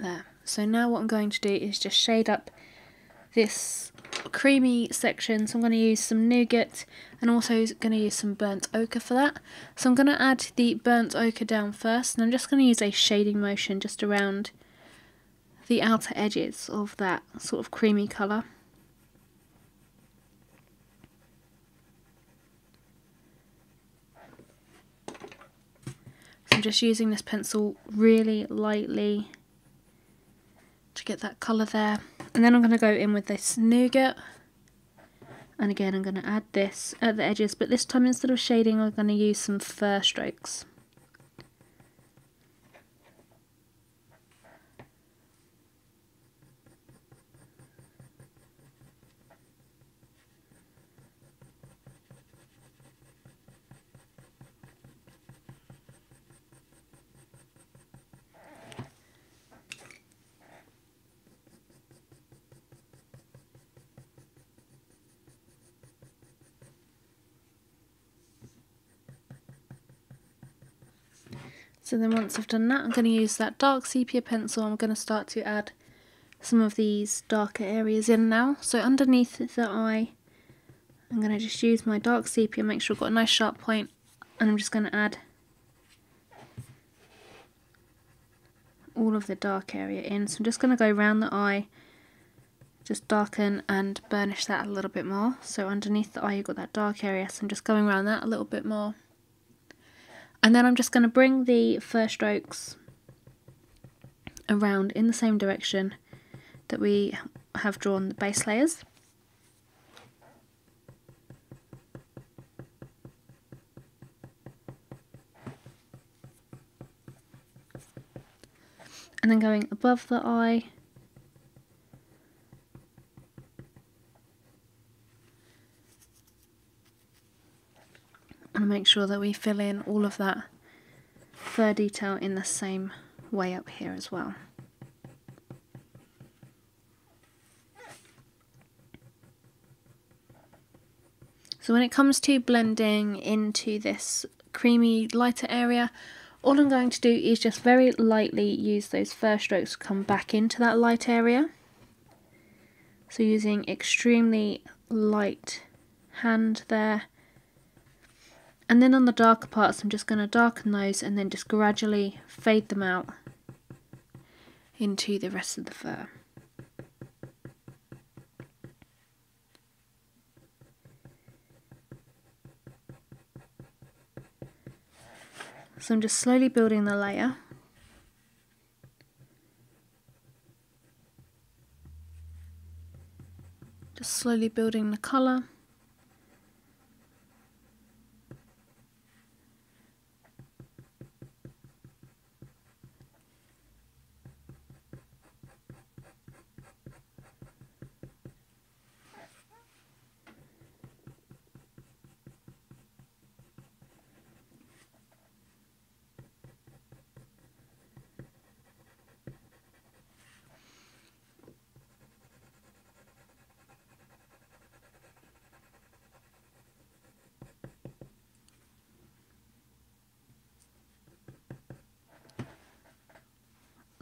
There. So now what I'm going to do is just shade up this creamy section. So I'm going to use some nougat and also going to use some burnt ochre for that. So I'm going to add the burnt ochre down first, and I'm just going to use a shading motion just around the outer edges of that sort of creamy colour. So I'm just using this pencil really lightly to get that colour there. And then I'm going to go in with this nougat, and again I'm going to add this at the edges, but this time instead of shading I'm going to use some fur strokes. So then once I've done that, I'm going to use that dark sepia pencil. I'm going to start to add some of these darker areas in now. So underneath the eye, I'm going to just use my dark sepia, make sure I've got a nice sharp point, and I'm just going to add all of the dark area in. So I'm just going to go around the eye, just darken and burnish that a little bit more. So underneath the eye you've got that dark area, so I'm just going around that a little bit more. And then I'm just going to bring the fur strokes around in the same direction that we have drawn the base layers. And then going above the eye, and make sure that we fill in all of that fur detail in the same way up here as well. So when it comes to blending into this creamy lighter area, all I'm going to do is just very lightly use those fur strokes to come back into that light area. So using extremely light hand there. And then on the darker parts I'm just going to darken those and then just gradually fade them out into the rest of the fur. So I'm just slowly building the layer. Just slowly building the colour.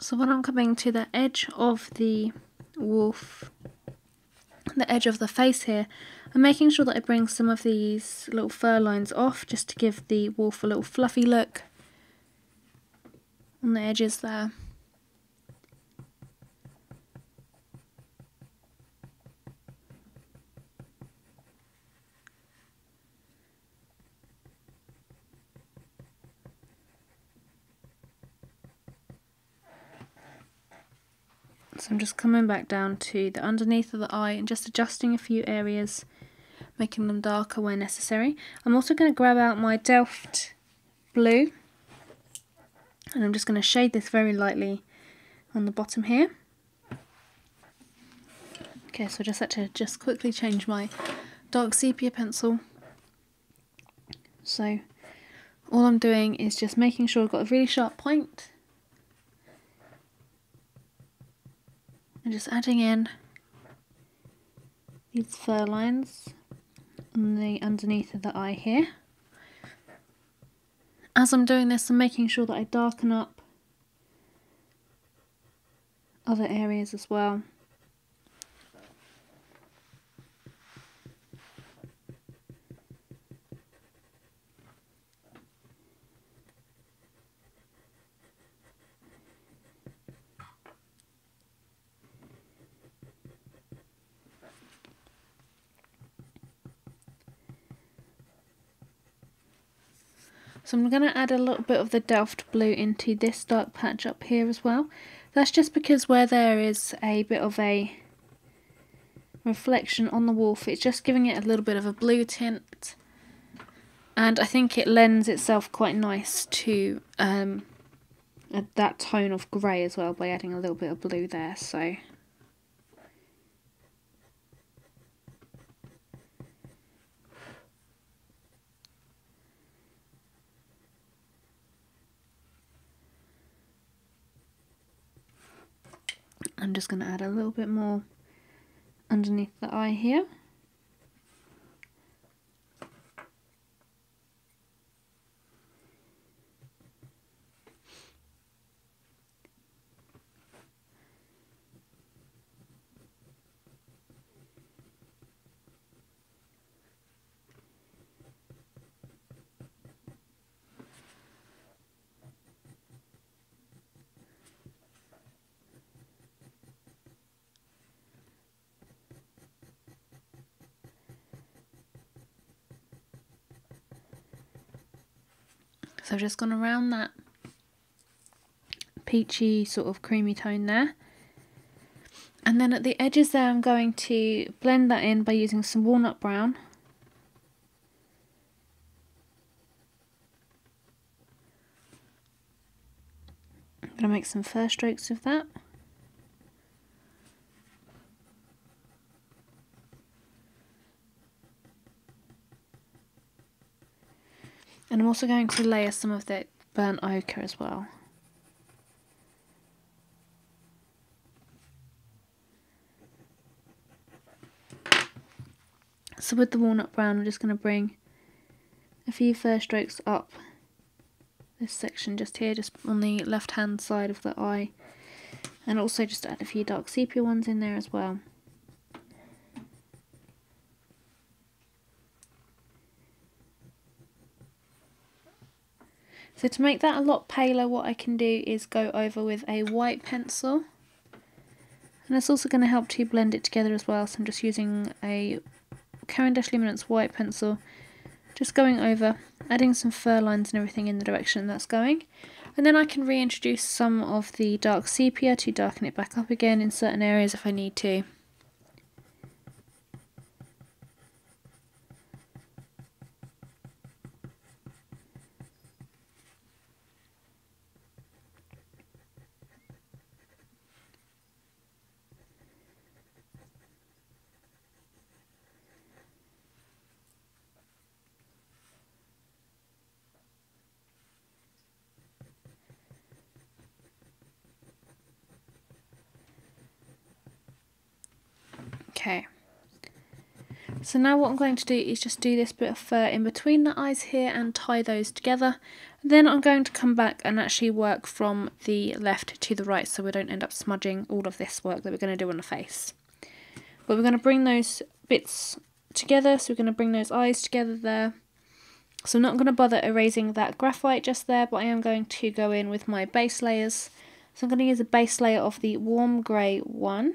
So when I'm coming to the edge of the wolf, the edge of the face here, I'm making sure that I bring some of these little fur lines off just to give the wolf a little fluffy look on the edges there. So I'm just coming back down to the underneath of the eye and just adjusting a few areas, making them darker where necessary. I'm also going to grab out my Delft blue and I'm just going to shade this very lightly on the bottom here. Okay, so I just had to just quickly change my dark sepia pencil. So all I'm doing is just making sure I've got a really sharp point. And just adding in these fur lines on the underneath of the eye here. As I'm doing this, I'm making sure that I darken up other areas as well. So I'm going to add a little bit of the Delft blue into this dark patch up here as well. That's just because where there is a bit of a reflection on the wolf, it's just giving it a little bit of a blue tint. And I think it lends itself quite nice to that tone of grey as well by adding a little bit of blue there. So I'm just going to add a little bit more underneath the eye here. So I've just gone around that peachy sort of creamy tone there. And then at the edges there I'm going to blend that in by using some walnut brown. I'm going to make some first strokes of that. And I'm also going to layer some of the burnt ochre as well. So with the walnut brown, I'm just going to bring a few first strokes up this section just here, just on the left hand side of the eye, and also just add a few dark sepia ones in there as well. So to make that a lot paler, what I can do is go over with a white pencil, and that's also going to help to blend it together as well. So I'm just using a Caran d'Ache Luminance white pencil, just going over, adding some fur lines and everything in the direction that's going, and then I can reintroduce some of the dark sepia to darken it back up again in certain areas if I need to. Okay, so now what I'm going to do is just do this bit of fur in between the eyes here and tie those together. Then I'm going to come back and actually work from the left to the right so we don't end up smudging all of this work that we're going to do on the face. But we're going to bring those bits together, so we're going to bring those eyes together there. So I'm not going to bother erasing that graphite just there, but I am going to go in with my base layers. So I'm going to use a base layer of the warm grey one.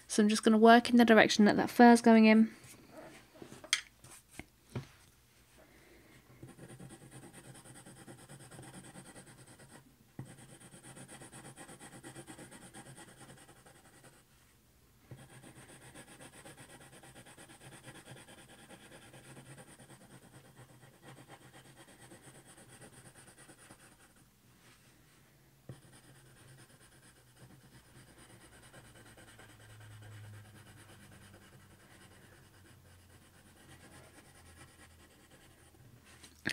So I'm just going to work in the direction that that fur's going in.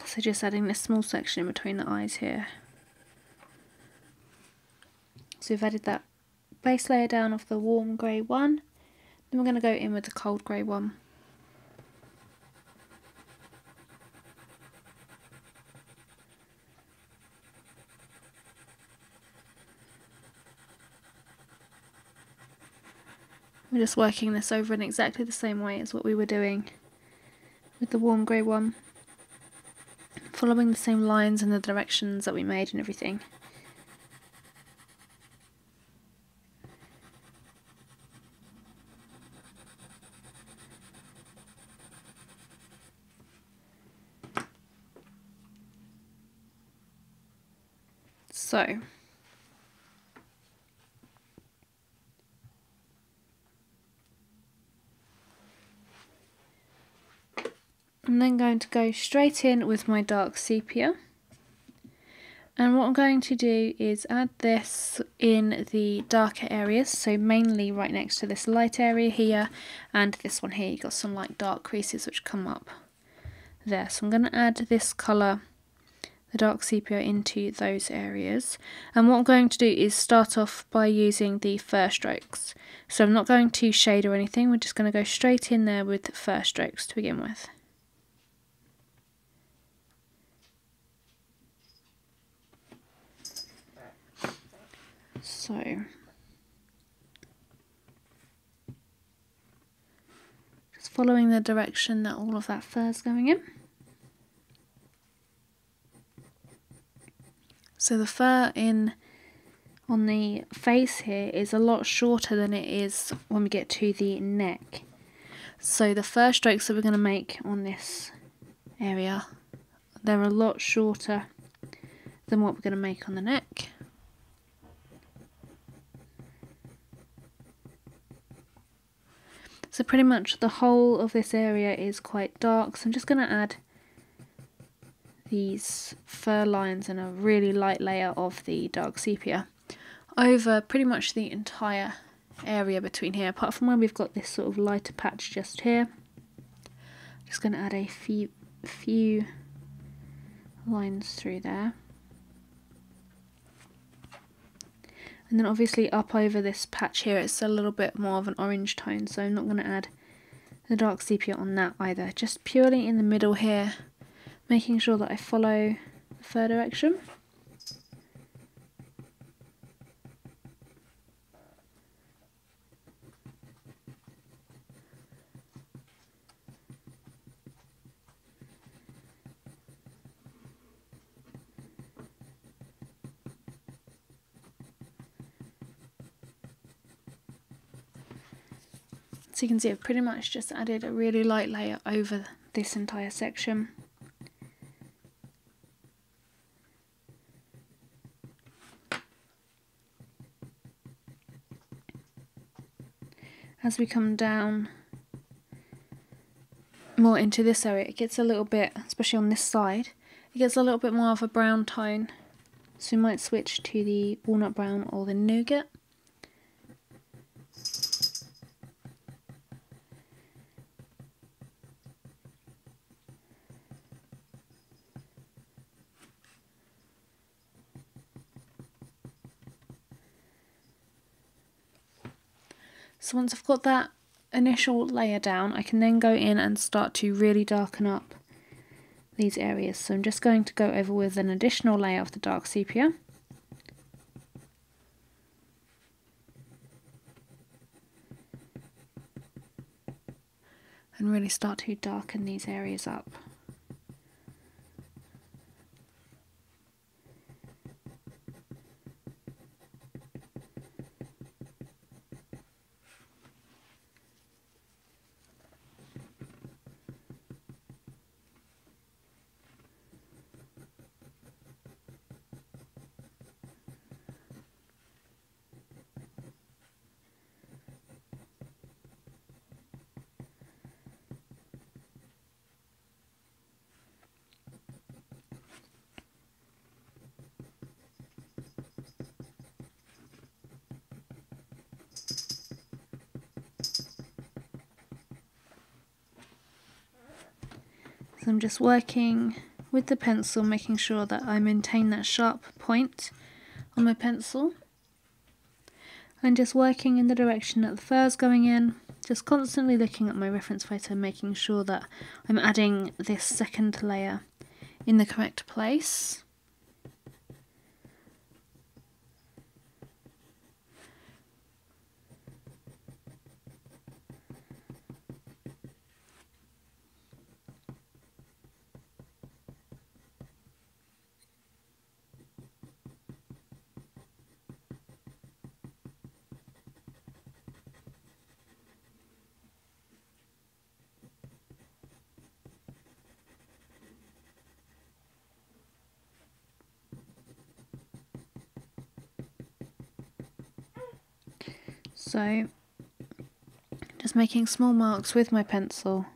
So just adding this small section in between the eyes here. So we've added that base layer down of the warm grey one. Then we're going to go in with the cold grey one. We're just working this over in exactly the same way as what we were doing with the warm grey one, following the same lines and the directions that we made and everything. So I'm then going to go straight in with my dark sepia, and what I'm going to do is add this in the darker areas, so mainly right next to this light area here and this one here. You've got some like dark creases which come up there, so I'm going to add this colour, the dark sepia, into those areas. And what I'm going to do is start off by using the fur strokes, so I'm not going to shade or anything, we're just going to go straight in there with fur strokes to begin with. So just following the direction that all of that fur is going in. So the fur on the face here is a lot shorter than it is when we get to the neck. So the fur strokes that we're going to make on this area, they're a lot shorter than what we're going to make on the neck. So pretty much the whole of this area is quite dark, so I'm just going to add these fur lines and a really light layer of the dark sepia over pretty much the entire area between here, apart from where we've got this sort of lighter patch just here. Just going to add a few lines through there. And then obviously up over this patch here it's a little bit more of an orange tone, so I'm not going to add the dark sepia on that either. Just purely in the middle here, making sure that I follow the fur direction. So you can see I've pretty much just added a really light layer over this entire section. As we come down more into this area, it gets a little bit, especially on this side, it gets a little bit more of a brown tone. So we might switch to the walnut brown or the nougat. So once I've got that initial layer down, I can then go in and start to really darken up these areas. So I'm just going to go over with an additional layer of the dark sepia. And really start to darken these areas up. So I'm just working with the pencil, making sure that I maintain that sharp point on my pencil. And just working in the direction that the fur's going in, just constantly looking at my reference photo, making sure that I'm adding this second layer in the correct place. So just making small marks with my pencil.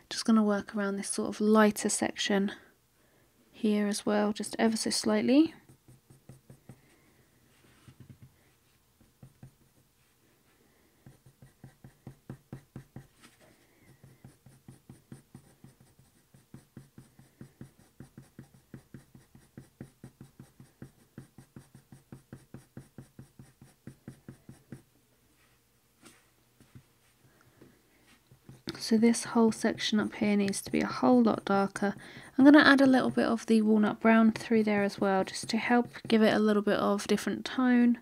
Just going to work around this sort of lighter section here as well, just ever so slightly. So this whole section up here needs to be a whole lot darker. I'm going to add a little bit of the walnut brown through there as well, just to help give it a little bit of different tone.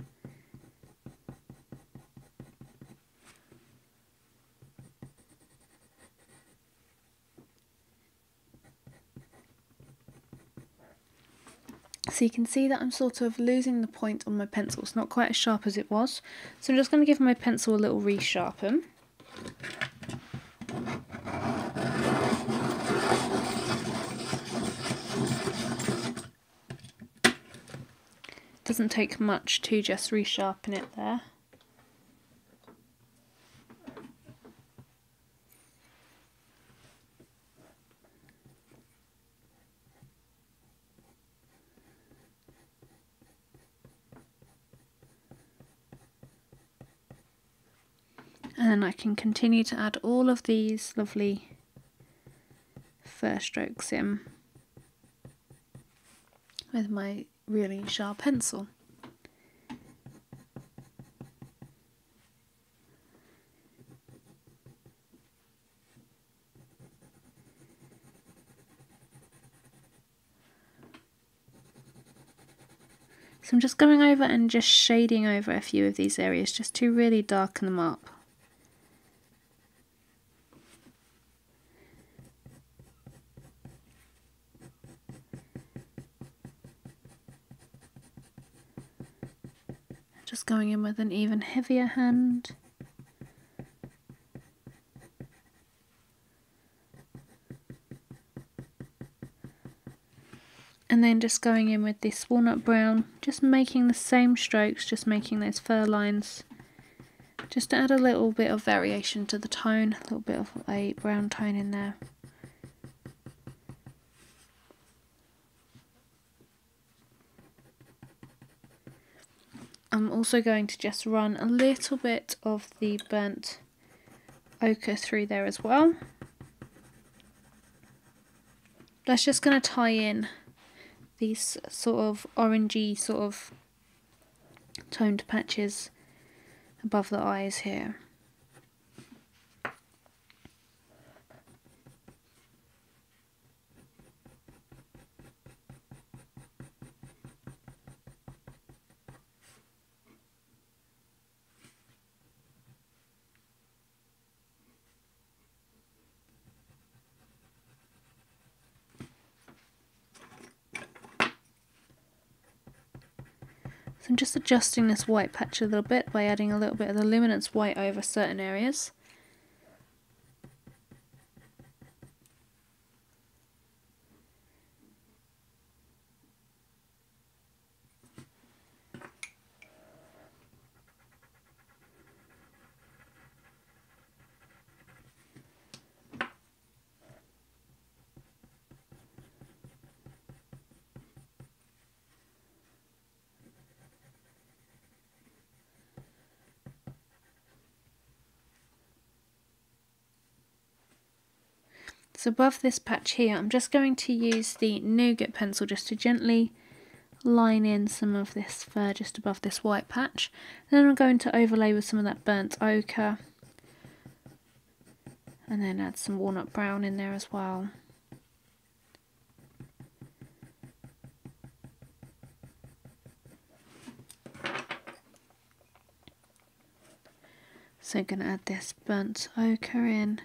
So you can see that I'm sort of losing the point on my pencil. It's not quite as sharp as it was. So I'm just going to give my pencil a little resharpen. Doesn't take much to just resharpen it there. And then I can continue to add all of these lovely fur strokes in with my really sharp pencil. So I'm just going over and just shading over a few of these areas just to really darken them up. Just going in with an even heavier hand. And then just going in with this walnut brown, just making the same strokes, just making those fur lines, just to add a little bit of variation to the tone, a little bit of a brown tone in there. I'm also going to just run a little bit of the burnt ochre through there as well. That's just going to tie in these sort of orangey sort of toned patches above the eyes here. So I'm just adjusting this white patch a little bit by adding a little bit of the luminance white over certain areas. So above this patch here, I'm just going to use the Nougat pencil just to gently line in some of this fur just above this white patch. And then I'm going to overlay with some of that burnt ochre. And then add some walnut brown in there as well. So I'm going to add this burnt ochre in.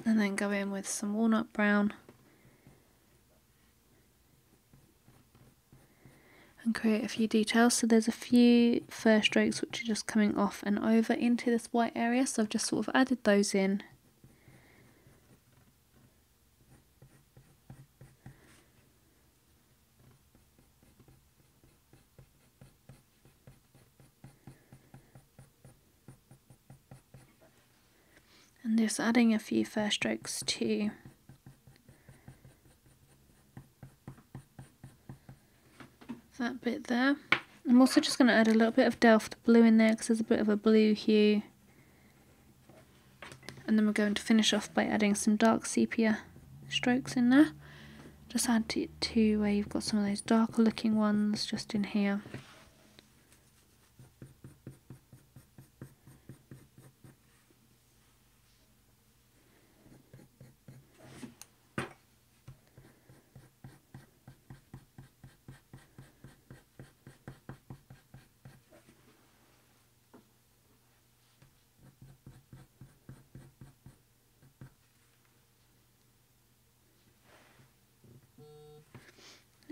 And then go in with some walnut brown and create a few details. So there's a few fur strokes which are just coming off and over into this white area, so I've just sort of added those in. And just adding a few fur strokes to that bit there. I'm also just going to add a little bit of Delft blue in there because there's a bit of a blue hue. And then we're going to finish off by adding some dark sepia strokes in there. Just add to where you've got some of those darker looking ones just in here.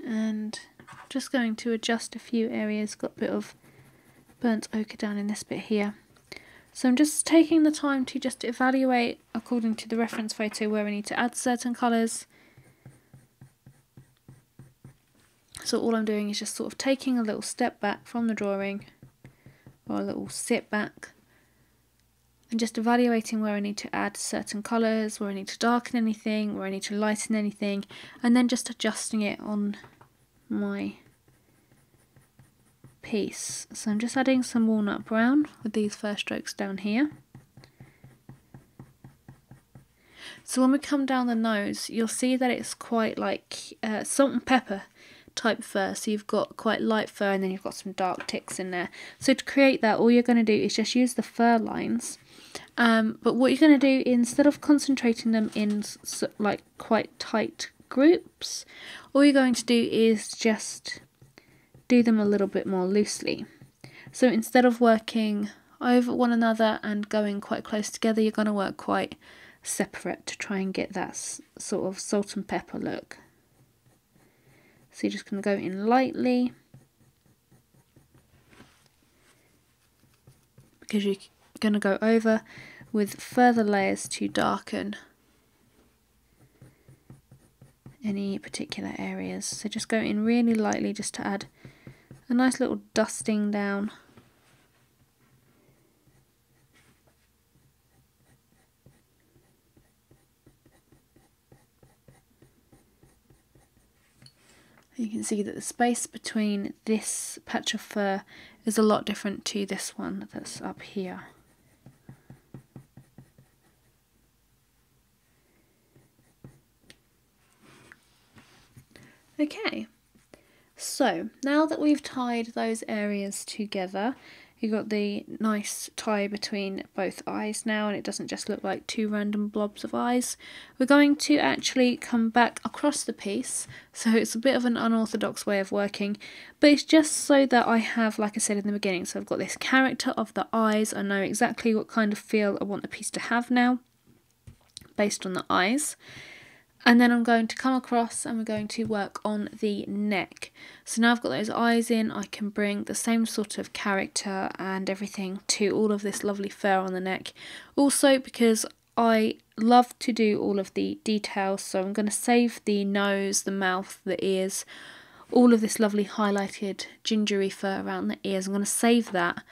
And just going to adjust a few areas, got a bit of burnt ochre down in this bit here. So I'm just taking the time to just evaluate according to the reference photo where I need to add certain colours. So all I'm doing is just sort of taking a little step back from the drawing, or a little sit back, and just evaluating where I need to add certain colours, where I need to darken anything, where I need to lighten anything, and then just adjusting it on my piece. So I'm just adding some walnut brown with these first strokes down here. So when we come down the nose, you'll see that it's quite like salt and pepper type fur. So you've got quite light fur and then you've got some dark ticks in there. So to create that, all you're going to do is just use the fur lines. But what you're going to do, instead of concentrating them in like quite tight groups, all you're going to do is just do them a little bit more loosely. So instead of working over one another and going quite close together, you're going to work quite separate to try and get that sort of salt and pepper look. So you're just going to go in lightly, because you're going to go over with further layers to darken any particular areas. So just go in really lightly just to add a nice little dusting down. You can see that the space between this patch of fur is a lot different to this one that's up here. Okay, so now that we've tied those areas together, you've got the nice tie between both eyes now, and it doesn't just look like two random blobs of eyes. We're going to actually come back across the piece, so it's a bit of an unorthodox way of working, but it's just so that I have, like I said in the beginning, so I've got this character of the eyes. I know exactly what kind of feel I want the piece to have now, based on the eyes. And then I'm going to come across and we're going to work on the neck. So now I've got those eyes in, I can bring the same sort of character and everything to all of this lovely fur on the neck. Also, because I love to do all of the details, so I'm going to save the nose, the mouth, the ears, all of this lovely highlighted gingery fur around the ears. I'm going to save that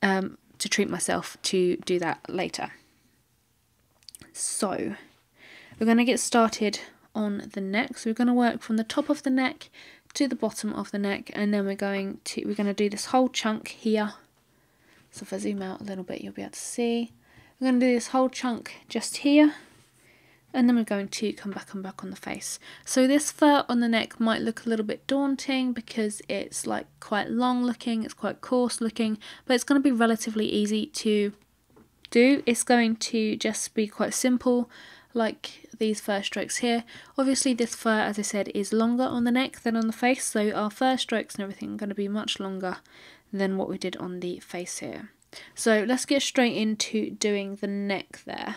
to treat myself to do that later. So we're going to get started on the neck. So we're going to work from the top of the neck to the bottom of the neck, and then we're going to do this whole chunk here. So if I zoom out a little bit, you'll be able to see. We're going to do this whole chunk just here, and then we're going to come back on the face. So this fur on the neck might look a little bit daunting because it's like quite long looking, it's quite coarse looking, but it's going to be relatively easy to do. It's going to just be quite simple, like these fur strokes here. Obviously this fur, as I said, is longer on the neck than on the face, so our fur strokes and everything are going to be much longer than what we did on the face here. So let's get straight into doing the neck there.